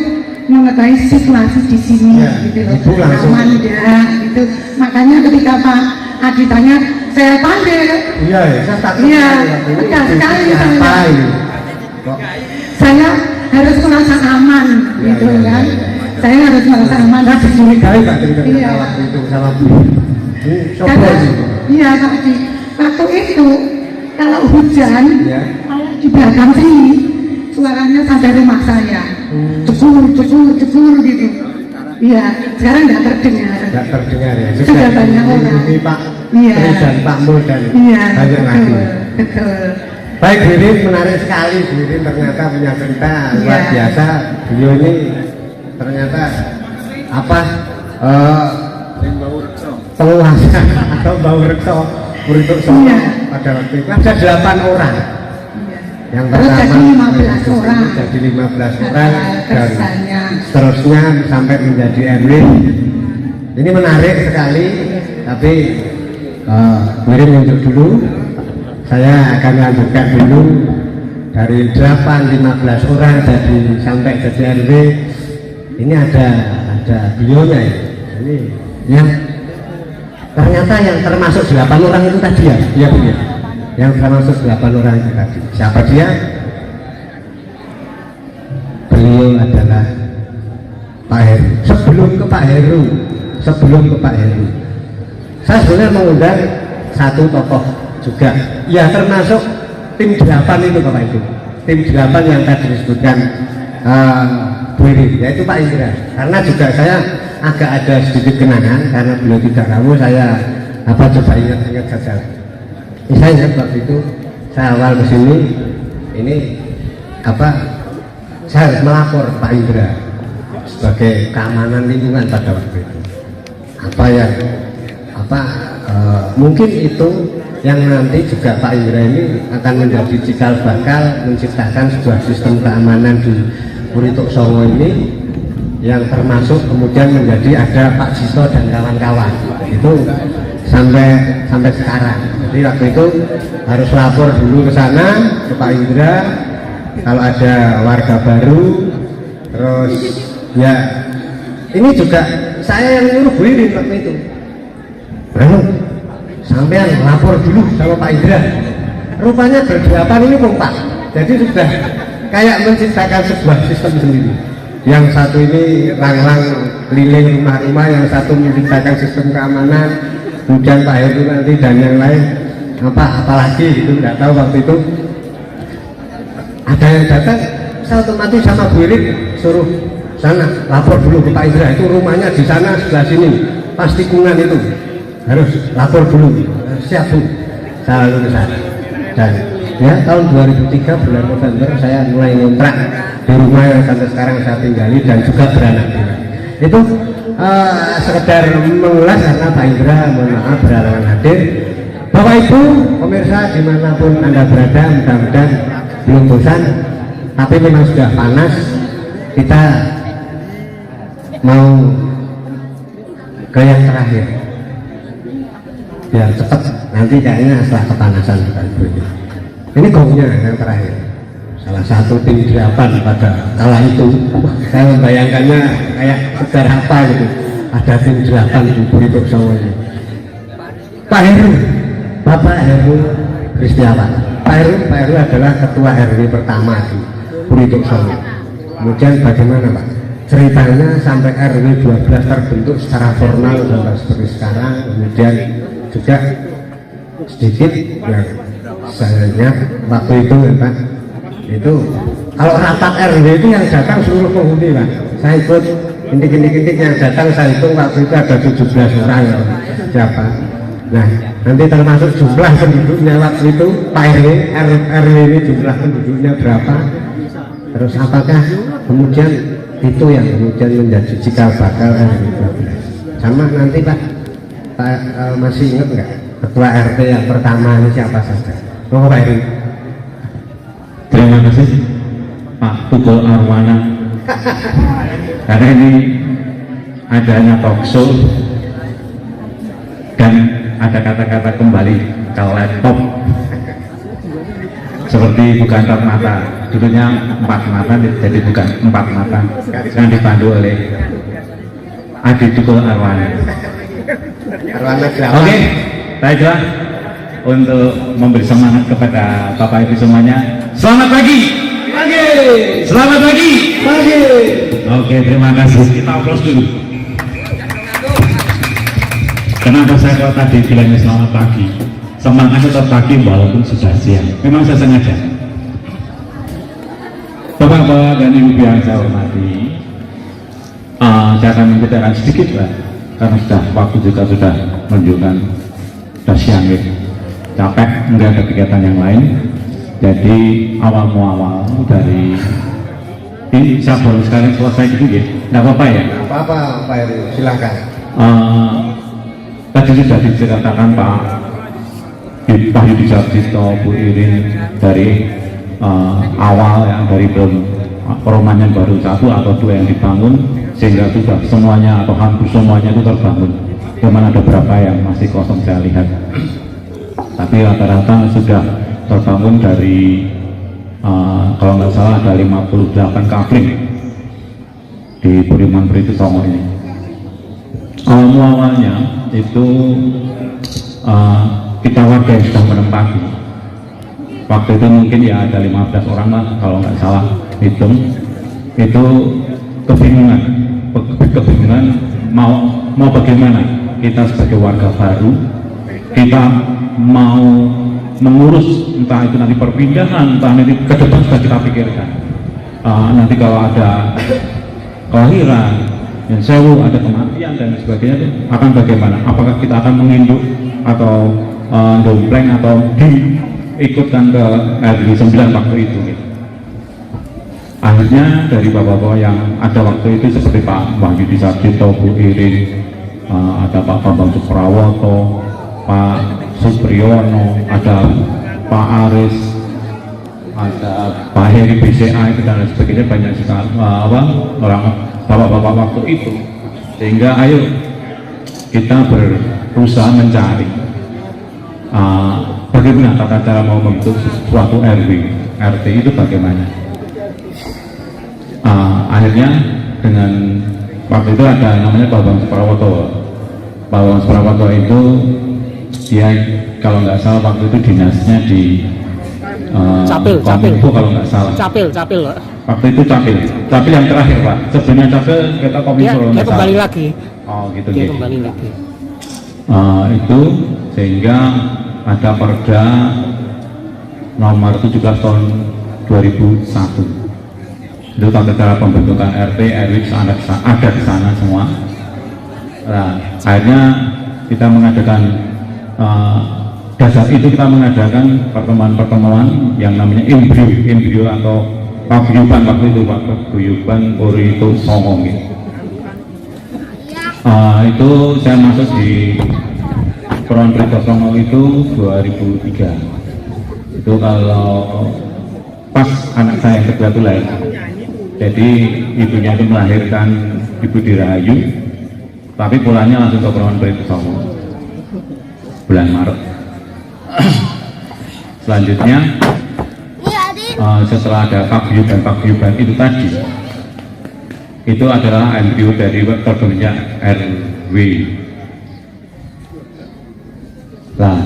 [SPEAKER 5] mengetahui situasi di sini
[SPEAKER 2] Ya,
[SPEAKER 5] gitu
[SPEAKER 2] Ibu
[SPEAKER 5] loh,
[SPEAKER 2] langsung.
[SPEAKER 5] aman ya gitu. Makanya ketika Pak Adi tanya, saya pandai.
[SPEAKER 2] Iya, ya, saya takut.
[SPEAKER 5] Iya,
[SPEAKER 2] Ini
[SPEAKER 5] tegas sekali
[SPEAKER 2] apa
[SPEAKER 5] saya.
[SPEAKER 2] ini? Kok
[SPEAKER 5] Saya harus merasa aman
[SPEAKER 2] Ya,
[SPEAKER 5] gitu
[SPEAKER 2] ya, ya,
[SPEAKER 5] kan.
[SPEAKER 2] ya.
[SPEAKER 5] Saya harus merasa aman.
[SPEAKER 2] saya dicurigai Pak cerita
[SPEAKER 5] Iya.
[SPEAKER 2] waktu itu sama Bu. Ini sopo
[SPEAKER 5] Karena
[SPEAKER 2] sih?
[SPEAKER 5] iya Pak Adi, waktu itu kalau hujan
[SPEAKER 2] Ya.
[SPEAKER 5] kayak di belakang sini suaranya sampai rumah saya, cekur gitu. Iya, sekarang nggak terdengar.
[SPEAKER 2] Tidak terdengar ya.
[SPEAKER 5] Sudah banyak orang.
[SPEAKER 2] Ini Pak
[SPEAKER 5] Iya.
[SPEAKER 2] Tri dan Pak Mul dan
[SPEAKER 5] Iya,
[SPEAKER 2] banyak lagi.
[SPEAKER 5] betul.
[SPEAKER 2] Baik, Bu Irin, menarik sekali. Bu Irin ternyata punya cerita luar
[SPEAKER 5] Iya.
[SPEAKER 2] biasa. Beliau ini ternyata apa penguasa atau bau rekso untuk Solo
[SPEAKER 5] Iya.
[SPEAKER 2] pada waktu itu ada 8 orang. Yang
[SPEAKER 5] Terus
[SPEAKER 2] pertama
[SPEAKER 5] jadi 15 orang.
[SPEAKER 2] jadi 15 orang dan
[SPEAKER 5] Tersanya.
[SPEAKER 2] seterusnya sampai menjadi RW. Ini menarik sekali, tapi Bu Irin unjuk dulu. Saya akan lanjutkan dulu dari 15 orang jadi sampai jadi RW. Ini ada beliaunya ya. Ini yang ternyata yang termasuk 8 orang itu tadi ya, iya Bu ya. Yang termasuk 8 orang itu tadi. Siapa dia? Beliau adalah Pak Heru. Sebelum ke Pak Heru, saya sebenarnya mengundang satu tokoh juga. Ya termasuk tim 8 itu Bapak Ibu. Tim 8 yang tadi disebutkan Bu Irin, yaitu Pak Indra. Karena juga saya agak ada sedikit kenangan karena beliau tidak tahu, saya coba ingat saja. Saya ingat waktu itu saya awal ke sini, ini saya harus melapor Pak Indra sebagai keamanan lingkungan pada waktu itu. Mungkin itu yang nanti juga Pak Indra ini akan menjadi cikal bakal menciptakan sebuah sistem keamanan di Purituk Songo ini, yang termasuk kemudian menjadi ada Pak Jisto dan kawan-kawan itu sampai sekarang. Jadi waktu itu harus lapor dulu ke sana ke Pak Indra kalau ada warga baru. Terus ya ini juga saya yang nyuruh Bu Irin waktu itu. Sampean lapor dulu sama Pak Indra. Rupanya berdelapan ini kompak. Jadi sudah kayak menciptakan sebuah sistem sendiri. Yang satu ini rang-rang keliling rumah-rumah, yang satu menciptakan sistem keamanan, kemudian Pak Heru nanti dan yang lain apalagi gitu, nggak tahu waktu itu ada yang datang, saya otomatis sama Bu Irin suruh sana lapor dulu ke Pak Indra, itu rumahnya di sana sebelah sini, pas tikungan itu harus lapor dulu. Siap Bu, saya lalu ke sana. Dan ya tahun 2003 bulan November saya mulai ngontrak di rumah yang sampai sekarang saya tinggali dan juga beranak pinak. Itu sekedar mengulas karena Pak Indra mohon maaf berhalangan hadir. Bapak Ibu pemirsa dimanapun Anda berada, mudah-mudahan belum bosan, tapi memang sudah panas. Kita mau ke yang terakhir biar cepat, nanti kayaknya setelah kepanasan Bapak Ibu ini gongnya yang terakhir. Salah satu tim 8 pada kala itu, saya membayangkannya kayak sejarah apa gitu, ada tim 8 di Purituk Songo ini. Pak Heru, Bapak Heru Kristiawan. Pak Heru adalah ketua RW pertama di Purituk Songo. Kemudian bagaimana Pak ceritanya sampai RW 12 terbentuk secara formal sampai seperti sekarang. Kemudian juga sedikit yang saya lihat waktu itu ya Pak, itu kalau rapat RW itu yang datang seluruh penghuni Pak. Saya ikut intik-intik yang datang, saya hitung waktu itu ada 17 orang ya, siapa. Nah nanti termasuk jumlah penduduknya waktu itu Pak RW ini jumlah penduduknya berapa, terus apakah kemudian itu yang kemudian menjadi cikal bakal RW 12. Sama nanti Pak masih ingat nggak ketua RT yang pertama ini siapa saja? Monggo Pak Heru.
[SPEAKER 6] Terima kasih Pak Tukul Arwana, karena ini adanya talk show dan ada kata-kata kembali ke laptop. seperti bukan empat mata, dulunya 4 mata jadi bukan 4 mata, yang dipandu oleh Adi Tukul Arwana. Oke, baiklah, untuk memberi semangat kepada Bapak Ibu semuanya, selamat pagi. Selamat pagi. Oke, terima kasih. Kita aplaus dulu. Kenapa saya kalau tadi bilangnya selamat pagi? Semangatnya tetap pagi walaupun sudah siang. Memang saya sengaja. Bapak-bapak dan ibu yang saya hormati, saya akan menceritakan sedikit lah, karena sudah waktu juga sudah menunjukkan sudah siang gitu. Capek, enggak ada kegiatan yang lain. Jadi awal muawal dari ini saya baru sekali selesai gitu ya, nggak apa-apa ya?
[SPEAKER 2] Apa-apa Pak Heru, silakan.
[SPEAKER 6] Tadi sudah diceritakan Pak Yudi Sarjito, Bu Irin dari awal yang dari perumahan yang baru 1 atau 2 yang dibangun sehingga sudah semuanya atau hampir semuanya itu terbangun. Cuman ada beberapa yang masih kosong saya lihat. Tapi rata-rata sudah terbangun dari kalau nggak salah ada 58 kafling di Budiman Pritu Songo ini. Awalnya itu kita warga yang sudah menempati waktu itu mungkin ya ada 15 orang lah kalau nggak salah hitung, itu kebingungan mau bagaimana kita sebagai warga baru, kita mau mengurus entah itu nanti perpindahan, entah nanti ke depan sudah kita pikirkan nanti kalau ada kelahiran yang sewu, ada kematian dan sebagainya itu akan bagaimana, apakah kita akan menginduk atau dompleng atau diikutkan ke RW 9 waktu itu gitu. Akhirnya dari bapak-bapak yang ada waktu itu seperti Pak Wahyudi Sarjito, Bu Irin, ada Pak Bambang Suprawoto, Pak Supriyono, ada Pak Aris, ada Pak Heri BCA itu dan sebagainya, banyak sekali orang bapak-bapak waktu itu. Sehingga ayo kita berusaha mencari bagaimana tata cara mau membentuk suatu RW, RT itu bagaimana. Akhirnya dengan waktu itu ada namanya Pak Bambang Suprawoto. Pak Bambang Suprawoto itu dia kalau nggak salah waktu itu dinasnya di Capil kalau nggak salah. Capil. Waktu itu Capil yang terakhir Pak. Sebelumnya Capil kita Kominfo. Dia kembali lagi. Oh gitu. Dia kembali lagi. Itu sehingga ada Perda nomor 17 tahun 2001. Itu tata cara pembentukan RT, RW ada di sana semua. Nah, akhirnya kita mengadakan dasar itu kita mengadakan pertemuan-pertemuan yang namanya embrio atau paguyuban waktu itu paguyuban Purito Songo gitu. Itu saya masuk di Peron Purito Songo itu 2003. Itu kalau pas anak saya yang kedua itu lahir. Jadi ibunya itu melahirkan Ibu Dirahayu, tapi pulangnya langsung ke Peron Purito Songo bulan Maret. Selanjutnya setelah ada paguyuban itu tadi, itu adalah embrio dari terbentuknya RW. Nah,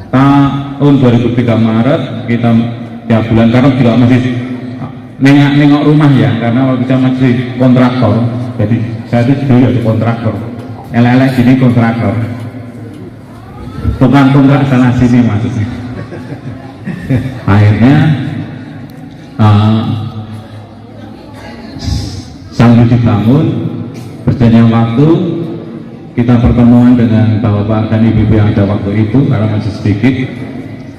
[SPEAKER 6] tahun 2003 Maret kita tiap bulan, karena juga masih nengok rumah ya, karena waktu saya masih kontraktor, jadi saya itu dulu jadi kontraktor, elek-elek gini kontraktor, bukan kontrak sana sini maksudnya. Akhirnya sambil dibangun, berjalannya waktu, kita pertemuan dengan bapak-bapak dan ibu-ibu yang ada waktu itu karena masih sedikit.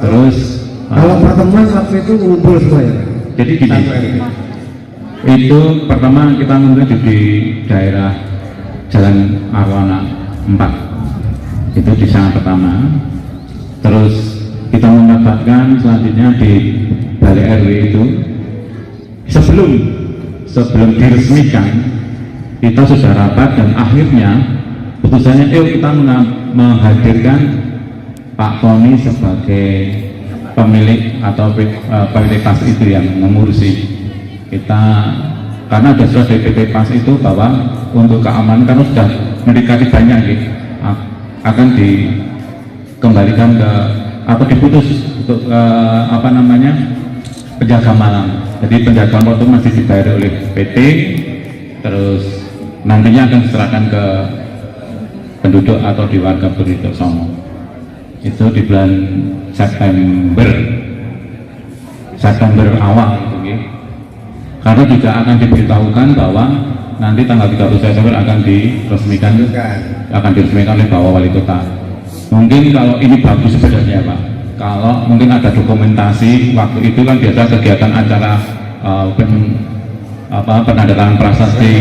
[SPEAKER 6] Terus
[SPEAKER 2] kalau pertemuan waktu itu ngumpul semua ya?
[SPEAKER 6] Jadi gini, itu pertama kita menuju di daerah Jalan Arwana 4, itu di sana pertama. Terus kita mendapatkan selanjutnya di Balai RW itu sebelum diresmikan kita sudah rapat dan akhirnya putusannya kita menghadirkan Pak Tony sebagai pemilik atau pemilik pas itu yang mengurusi. Kita karena ada surat dari PT Pas itu bahwa untuk keamanan kan sudah mendekati banyak gitu, akan dikembalikan ke atau diputus untuk apa namanya penjaga malam. Jadi penjaga malam itu masih dibayar oleh PT, terus nantinya akan diserahkan ke penduduk atau di warga Burituk Songo. Itu di bulan September awal gitu ya. Karena juga akan diberitahukan bahwa nanti tanggal 30 September akan diresmikan oleh Bapak Wali Kota. Mungkin kalau ini bagus sebenarnya Pak, kalau mungkin ada dokumentasi waktu itu kan biasa kegiatan acara penandatangan prasasti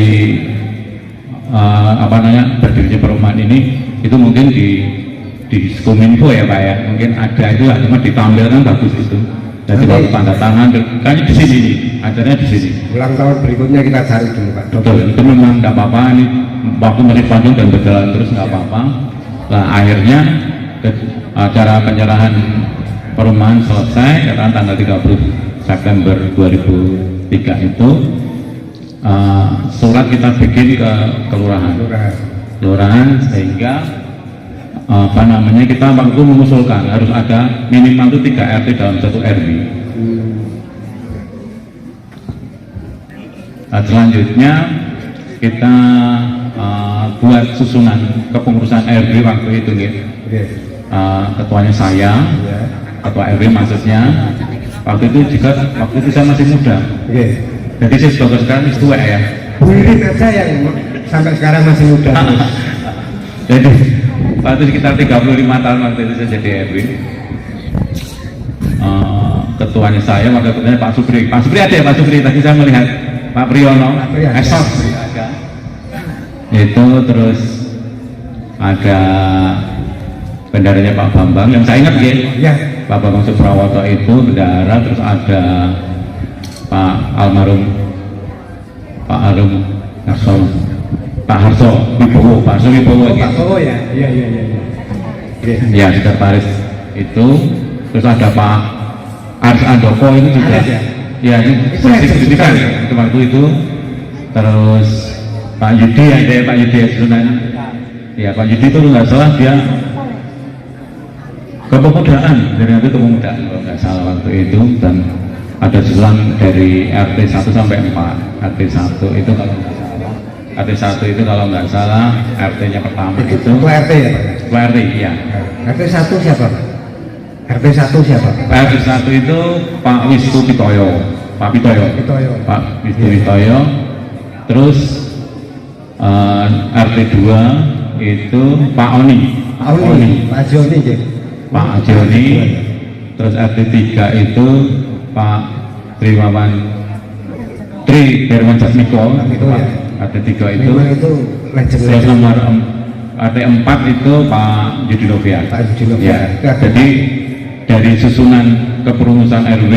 [SPEAKER 6] berdirinya perumahan ini, itu mungkin di Kominfo ya Pak ya, mungkin ada itu cuma ditampilkan bagus itu. Jadi waktu tanda tangan, kayaknya di sini, acaranya di sini.
[SPEAKER 2] Ulang tahun berikutnya kita cari dulu Pak.
[SPEAKER 6] Betul, itu memang nggak apa-apa, ini waktu masih panjang dan berjalan terus nggak apa-apa. Nah akhirnya acara penyerahan perumahan selesai karena tanggal 30 September 2003 itu surat kita bikin ke kelurahan sehingga kita waktu mengusulkan harus ada minimal itu 3 RT dalam 1 RW. Nah, selanjutnya kita buat susunan kepengurusan RW waktu itu gitu. Ketuanya saya, ketua RW maksudnya. Waktu itu saya masih muda. Jadi saya sebagai sekarang tua ya.
[SPEAKER 2] Wirid aja yang sampai sekarang masih muda.
[SPEAKER 6] Jadi waktu sekitar 35 tahun waktu itu saya jadi RW. Ketuanya saya, wakil ketuanya Pak Supri. Pak Supri ada ya Pak Supri? Tadi saya melihat Pak Priyono, Esos ada. Itu terus ada bendaranya Pak Bambang yang saya ingat ya. Pak Bambang Suprawoto itu bendara, terus ada Pak Almarhum Pak Harso Wibowo, Pak Harso Wibowo
[SPEAKER 2] ya.
[SPEAKER 6] Ya, sekretaris itu. Terus ada Pak Ars Andoko itu juga. Ya, ini pendidikan waktu itu. Terus Pak Yudi ada ya, Pak Yudi sebenarnya. Ya, Pak Yudi itu nggak salah dia kepemudaan, dari nanti kepemudaan kalau nggak salah waktu itu, dan ada susulan dari RT 1 sampai 4. RT 1 itu kalau nggak salah, RT 1 itu kalau nggak salah RT-nya pertama itu
[SPEAKER 2] Ketua RT ya Pak?
[SPEAKER 6] Ketua RT, iya.
[SPEAKER 2] RT 1 siapa Pak? RT 1 siapa?
[SPEAKER 6] RT 1 itu Pak Wisnu Pitoyo, Pak Wisnu Pitoyo. Terus RT 2 itu Pak Oni,
[SPEAKER 2] Pak Joni ya?
[SPEAKER 6] Pak Joni. Terus RT 3 itu Pak Tri Herman Jasmiko. RT 3 itu. Terus nomor RT 4 itu Pak Yudi Novia. Ya, jadi dari susunan kepengurusan RW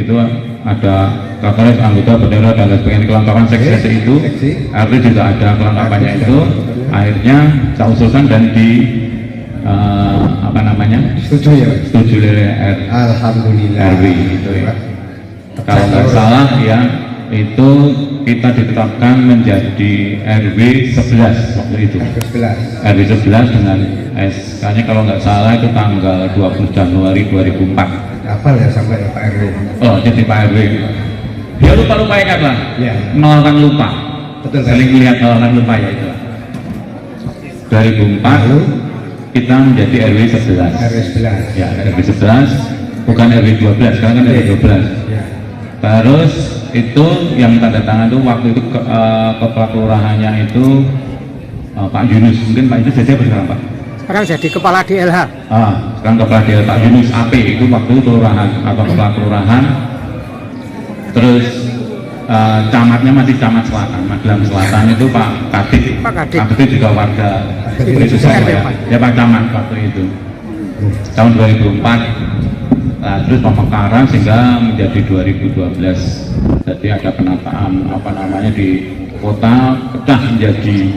[SPEAKER 6] itu ada katalis anggota bendera dan lain sebagainya, kelengkapan seksi itu RT juga ada kelengkapannya itu. Akhirnya saya usulkan dan setuju oleh
[SPEAKER 2] Alhamdulillah.
[SPEAKER 6] RW itu ya. Kalau nggak salah ya, itu kita ditetapkan menjadi RW 11 waktu itu. RW 11 dengan SK-nya kalau nggak salah itu tanggal 20 Januari 2004.
[SPEAKER 2] Apa ya sampai Pak RW?
[SPEAKER 6] Oh, jadi Pak RW dia lupa ingat lah ya. Melakukan lupa. Betul, saling melihat melakukan lupa ya itu. 2004 kita menjadi RW 11. Ya, RW 11 bukan RW 12, sekarang kan RW 12 ya. Terus itu yang tanda tangan itu waktu itu kepala kelurahannya itu Pak Yunus. Mungkin Pak Yunus jadi apa sekarang Pak?
[SPEAKER 7] Sekarang jadi kepala DLH.
[SPEAKER 6] Sekarang kepala DLH Pak Yunus AP itu waktu itu kelurahan atau kepala kelurahan. Terus camatnya masih camat Selatan, Magelang Selatan itu Pak Kadit. Kadit juga warga ini susah ya Pak Camat waktu itu tahun 2004. Nah, terus pemekaran sehingga menjadi 2012. Jadi ada penataan di kota pecah menjadi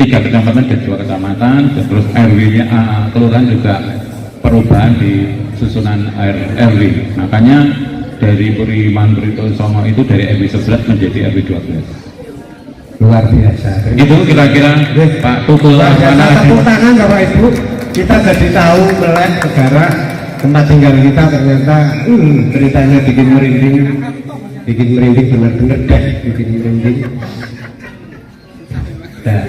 [SPEAKER 6] 3 kecamatan dan 2 kecamatan. Terus RW-nya kelurahan juga perubahan di susunan RW. Makanya dari Puri Mantrito Songo itu dari RW 11 menjadi RW 12.
[SPEAKER 2] Luar biasa.
[SPEAKER 6] Itu kira-kira Pak Tukul.
[SPEAKER 2] Tepuk tangan Bapak Ibu. Kita jadi tahu melek negara tempat tinggal kita ternyata ceritanya bikin merinding benar-benar deh, bikin merinding. Dan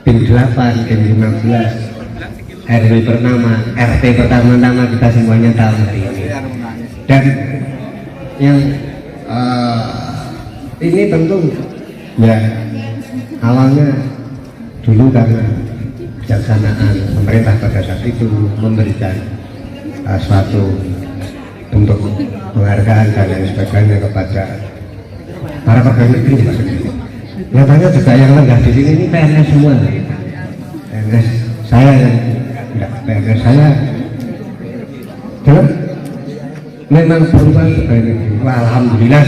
[SPEAKER 2] tim 8, tim 15, RW pertama, RT pertama kita semuanya tahu hari ini. Dan yang ini tentu ya awalnya dulu karena kejaksanaan pemerintah pada saat itu memberikan suatu bentuk penghargaan dan lain sebagainya kepada para pegawai negeri maksudnya. Nyatanya juga yang lenggah di sini ini PNS semua. PNS saya yang tidak PNS saya memang berubah pegawai negeri. Wah, alhamdulillah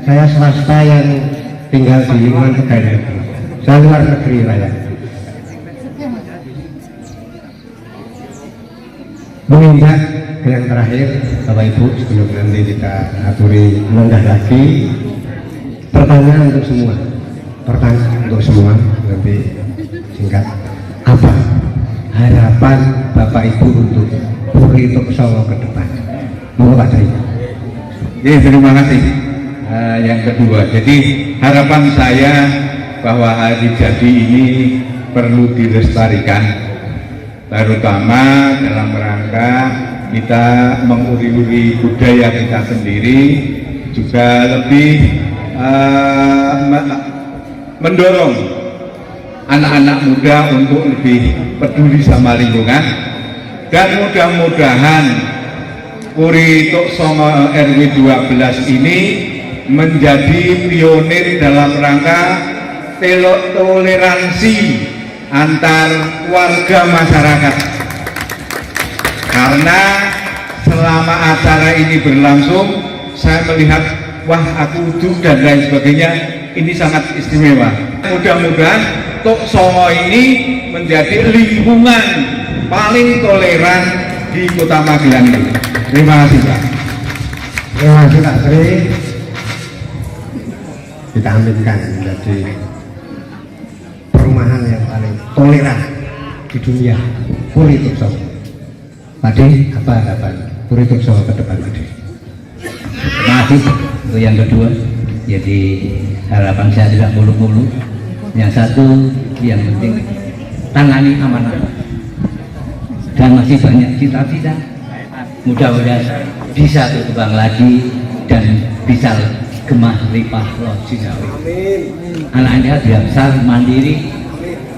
[SPEAKER 2] saya swasta yang tinggal di lingkungan pegawai negeri. Saya luar negeri raya. Menginjak yang terakhir Bapak Ibu, sebelum nanti kita aturi lenggah lagi, pertanyaan untuk semua nanti singkat. Apa harapan Bapak Ibu untuk Puri Tuk Songo ke depan? Mau Pak Tri?
[SPEAKER 6] Ya, terima kasih. Yang kedua, jadi harapan saya bahwa hari jadi ini perlu dilestarikan, terutama dalam rangka kita menguri-uri budaya kita sendiri, juga lebih mendorong anak-anak muda untuk lebih peduli sama lingkungan, dan mudah-mudahan Puri Tuk Songo RW 12 ini menjadi pionir dalam rangka toleransi antar warga masyarakat, karena selama acara ini berlangsung saya melihat wah akudu dan lain sebagainya ini sangat istimewa. Mudah-mudahan Tuk Songo ini menjadi lingkungan paling toleran di Kota Magelang ini. Terima kasih Pak.
[SPEAKER 2] Terima kasih Pak Tri. Kita aminkan menjadi perumahan yang paling toleran di dunia, Puri Tuk Songo. Pak Di, apa harapan Puri Tuk Songo ke depan Pak Di?
[SPEAKER 4] Terima kasih. Untuk yang kedua, jadi harapan saya tidak muluk-muluk. Yang satu, yang penting tangani amanah. Dan masih banyak cita-cita. Mudah-mudahan bisa berkembang lagi dan bisa gemah limpah loh Sinawi. Anak-anak dia besar, mandiri,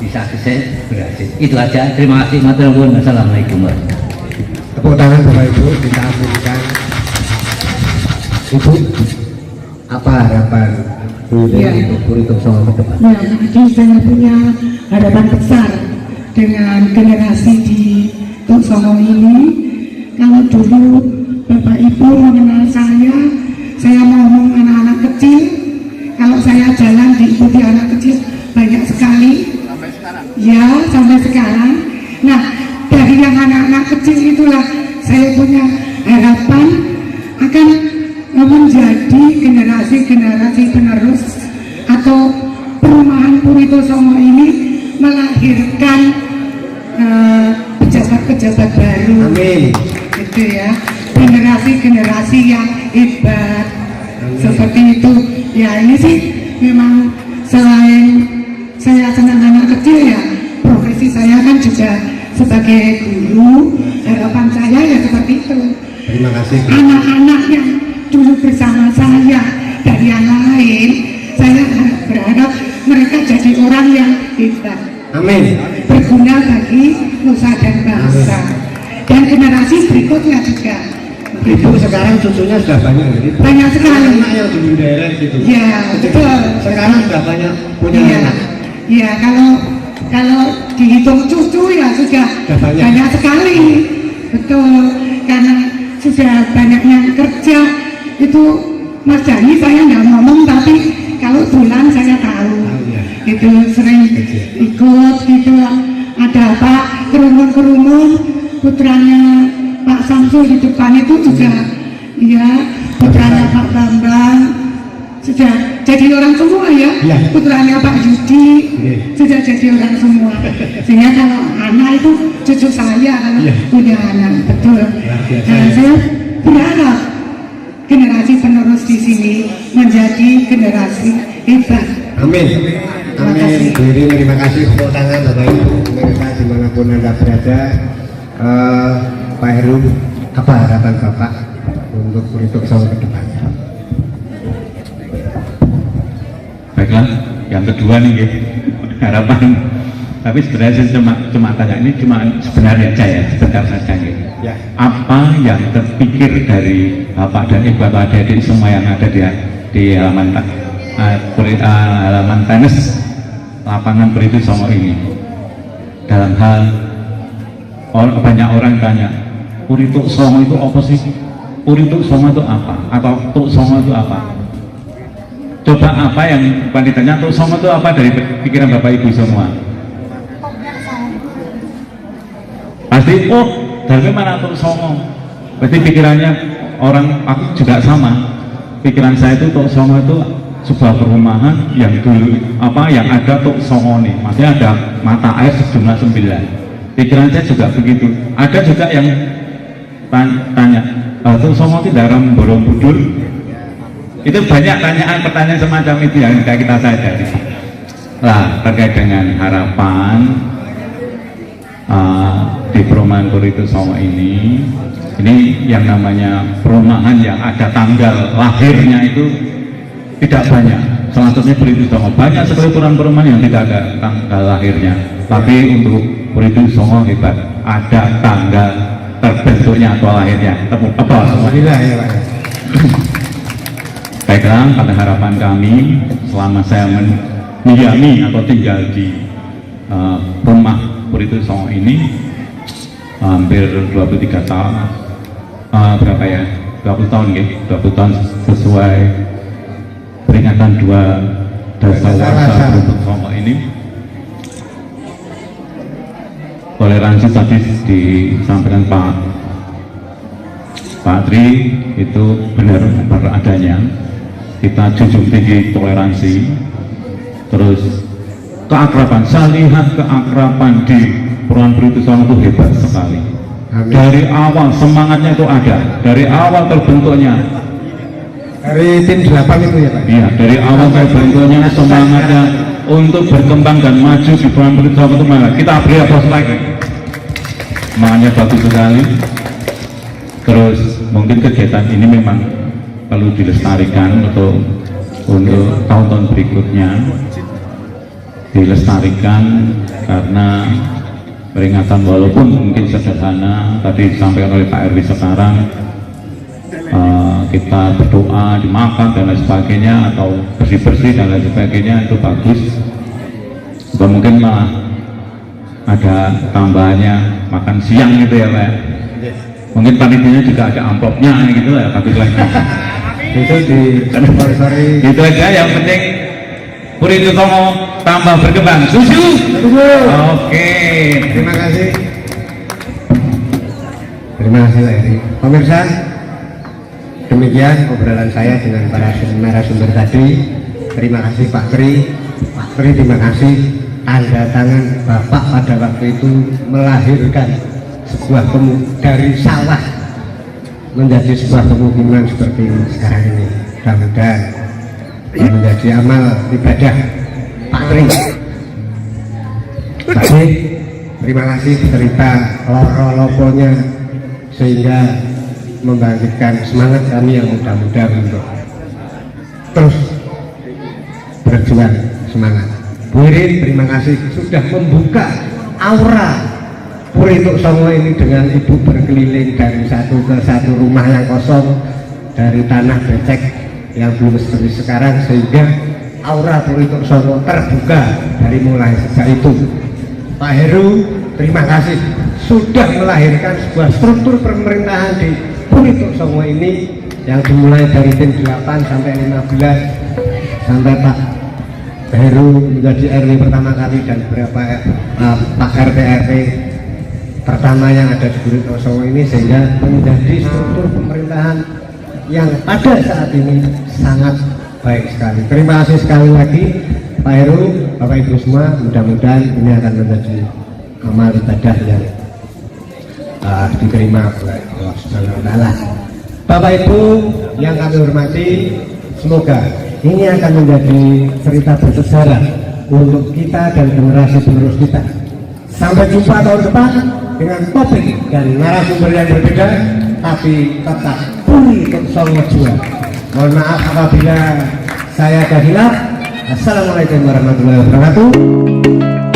[SPEAKER 4] bisa sukses, berhasil. Itu aja. Terima kasih. Assalamualaikum warahmatullahi wabarakatuh.
[SPEAKER 2] Tepuk tangan Bapak Ibu, kita aminkan. Ibu, apa harapan untuk Puri Tuk Songo ke depan?
[SPEAKER 5] Ya, jadi saya punya harapan besar dengan generasi di Tuk Songo ini. Kalau dulu Bapak Ibu mengenal saya ngomong anak-anak kecil, kalau saya jalan diikuti anak kecil banyak sekali. Ya, sampai sekarang. Nah, dari yang anak-anak kecil itulah saya punya harapan akan menjadi generasi-generasi penerus atau perumahan Puri Tuk Songo ini melahirkan pejabat-pejabat baru.
[SPEAKER 2] Amin.
[SPEAKER 5] Gitu ya, generasi-generasi yang hebat. Seperti itu. Ya, ini sih memang selain saya senang anak kecil ya, profesi saya kan juga sebagai guru. Harapan saya ya seperti itu.
[SPEAKER 2] Terima kasih.
[SPEAKER 5] Anak-anak yang dulu bersama saya dari yang lain, saya berharap mereka jadi orang yang hebat.
[SPEAKER 2] Amin.
[SPEAKER 5] Berguna bagi nusa dan bangsa. Dan generasi berikutnya juga.
[SPEAKER 2] Ibu sekarang cucunya sudah banyak, jadi
[SPEAKER 5] Banyak sekali.
[SPEAKER 2] anak yang di daerah gitu.
[SPEAKER 5] Ya, betul.
[SPEAKER 2] Sekarang sudah banyak punya
[SPEAKER 5] Iya,
[SPEAKER 2] anak.
[SPEAKER 5] iya, kalau dihitung cucu ya sudah
[SPEAKER 2] banyak.
[SPEAKER 5] banyak sekali, betul. Karena sudah banyak yang kerja. Itu Mas Jani saya nggak ngomong, tapi kalau bulan saya tahu.
[SPEAKER 2] ya.
[SPEAKER 5] Itu sering ikut gitu. Ada apa kerumun-kerumun putranya Pak Samsul di depan itu juga ya putranya Pak Bambang sudah jadi orang semua ya, putranya Pak Yudi sudah jadi orang semua, sehingga kalau anak itu cucu saya kalau punya anak, betul. Nah, saya berharap generasi penerus di sini menjadi generasi hebat.
[SPEAKER 2] Amin. Amin. Terima kasih tepuk tangan Bapak Ibu pemirsa dimanapun Anda berada. Pak Heru, apa harapan Bapak untuk Purituk Songo ke depan?
[SPEAKER 6] Baiklah, yang kedua nih harapan. Tapi sebenarnya saya cuma tanya, ini cuma sebenarnya saya sebentar saja gitu.
[SPEAKER 2] Ya.
[SPEAKER 6] Apa yang terpikir dari Bapak dan Ibu atau adik-adik semua yang ada di halaman tenis lapangan Purituk Songo ini, dalam hal banyak orang tanya, Purituk Songo itu apa sih? Purituk Songo itu apa? Atau Tuk Songo itu apa? Coba apa yang wanitanya Tuk Songo itu apa dari pikiran Bapak Ibu semua? Pasti, oh dari mana Tuk Songo? Berarti pikirannya orang, aku juga sama. Pikiran saya itu Tuk Songo itu sebuah perumahan yang dulu yang ada Tuk Songo nih, maksudnya ada mata air sejumlah 9. Pikiran saya juga begitu. Ada juga yang tanya, Tuk Songo itu daerah Borobudur. Itu banyak pertanyaan semacam itu yang kita sadari. Lah, terkait dengan harapan di perumahan Purituk Songo ini yang namanya perumahan yang ada tanggal lahirnya itu tidak banyak. Salah satunya Purituk Songo, banyak sekali perumahan yang tidak ada tanggal lahirnya. Tapi untuk Purituk Songo hebat, ada tanggal terbentuknya atau lahirnya. Tepuk apa semua?
[SPEAKER 2] Ya Pak.
[SPEAKER 6] Baiklah, pada harapan kami selama saya mendiami atau tinggal di rumah Purituk Songo ini hampir 23 tahun, berapa ya? 20 tahun ya, 20 tahun sesuai peringatan 2 dasawarsa Purituk Songo ini. Toleransi tadi disampaikan Pak Tri itu benar adanya. Kita junjung tinggi toleransi, terus keakraban. Saya lihat keakraban di perumahan Purituk Songo itu hebat sekali. Amin. Dari awal semangatnya itu ada, dari awal terbentuknya.
[SPEAKER 2] Dari tim 8 itu ya Pak?
[SPEAKER 6] Iya, dari awal terbentuknya semangatnya untuk berkembang dan maju di perumahan Purituk Songo itu malah kita beri aplaus lagi. Semangatnya bagus sekali. Terus mungkin kegiatan ini memang perlu dilestarikan untuk tahun-tahun berikutnya, dilestarikan karena peringatan walaupun mungkin sederhana tadi disampaikan oleh Pak RW sekarang, kita berdoa dimakan dan lain sebagainya atau bersih-bersih dan lain sebagainya itu bagus. Mungkin malah ada tambahannya makan siang gitu ya Pak. Mungkin panitianya juga ada amplopnya gitu ya, bagus lagi.
[SPEAKER 2] Itu di sponsori.
[SPEAKER 6] Itu aja, yang penting Purituk Songo tambah berkembang. Setuju? Oke.
[SPEAKER 2] Terima kasih. Terima kasih Pak Eri. Pemirsa, demikian obrolan saya dengan para narasumber tadi. Terima kasih Pak Tri. Pak Tri, terima kasih. Tanda tangan Bapak pada waktu itu melahirkan sebuah dari sawah menjadi sebuah pemukiman seperti sekarang ini. Mudah-mudahan menjadi amal ibadah Pak Tri. Pak Tri, terima kasih cerita loro-loponya sehingga membangkitkan semangat kami yang muda-muda untuk terus berjuang semangat. Bu Irin, terima kasih sudah membuka aura Purituk Songo ini dengan ibu berkeliling dari satu ke satu rumah yang kosong, dari tanah becek yang belum seperti sekarang, sehingga aura Purituk Songo terbuka dari mulai sejak itu. Pak Heru, terima kasih sudah melahirkan sebuah struktur pemerintahan di Purituk Songo ini yang dimulai dari tim 8 sampai 15 sampai Pak Heru menjadi RW pertama kali dan beberapa Pak RT pertama yang ada di Buri Songo ini, sehingga menjadi struktur pemerintahan yang pada saat ini sangat baik sekali. Terima kasih sekali lagi Pak Heru, Bapak Ibu semua, mudah-mudahan ini akan menjadi amal ibadah yang diterima oleh Allah Subhanahu wa Ta'ala. Bapak Ibu yang kami hormati, semoga ini akan menjadi cerita bersejarah untuk kita dan generasi penerus kita. Sampai jumpa tahun depan dengan topik dan narasumber yang berbeda, tapi tetap Buri Songo Jua. Mohon maaf apabila saya ada hilaf. Assalamualaikum warahmatullahi wabarakatuh.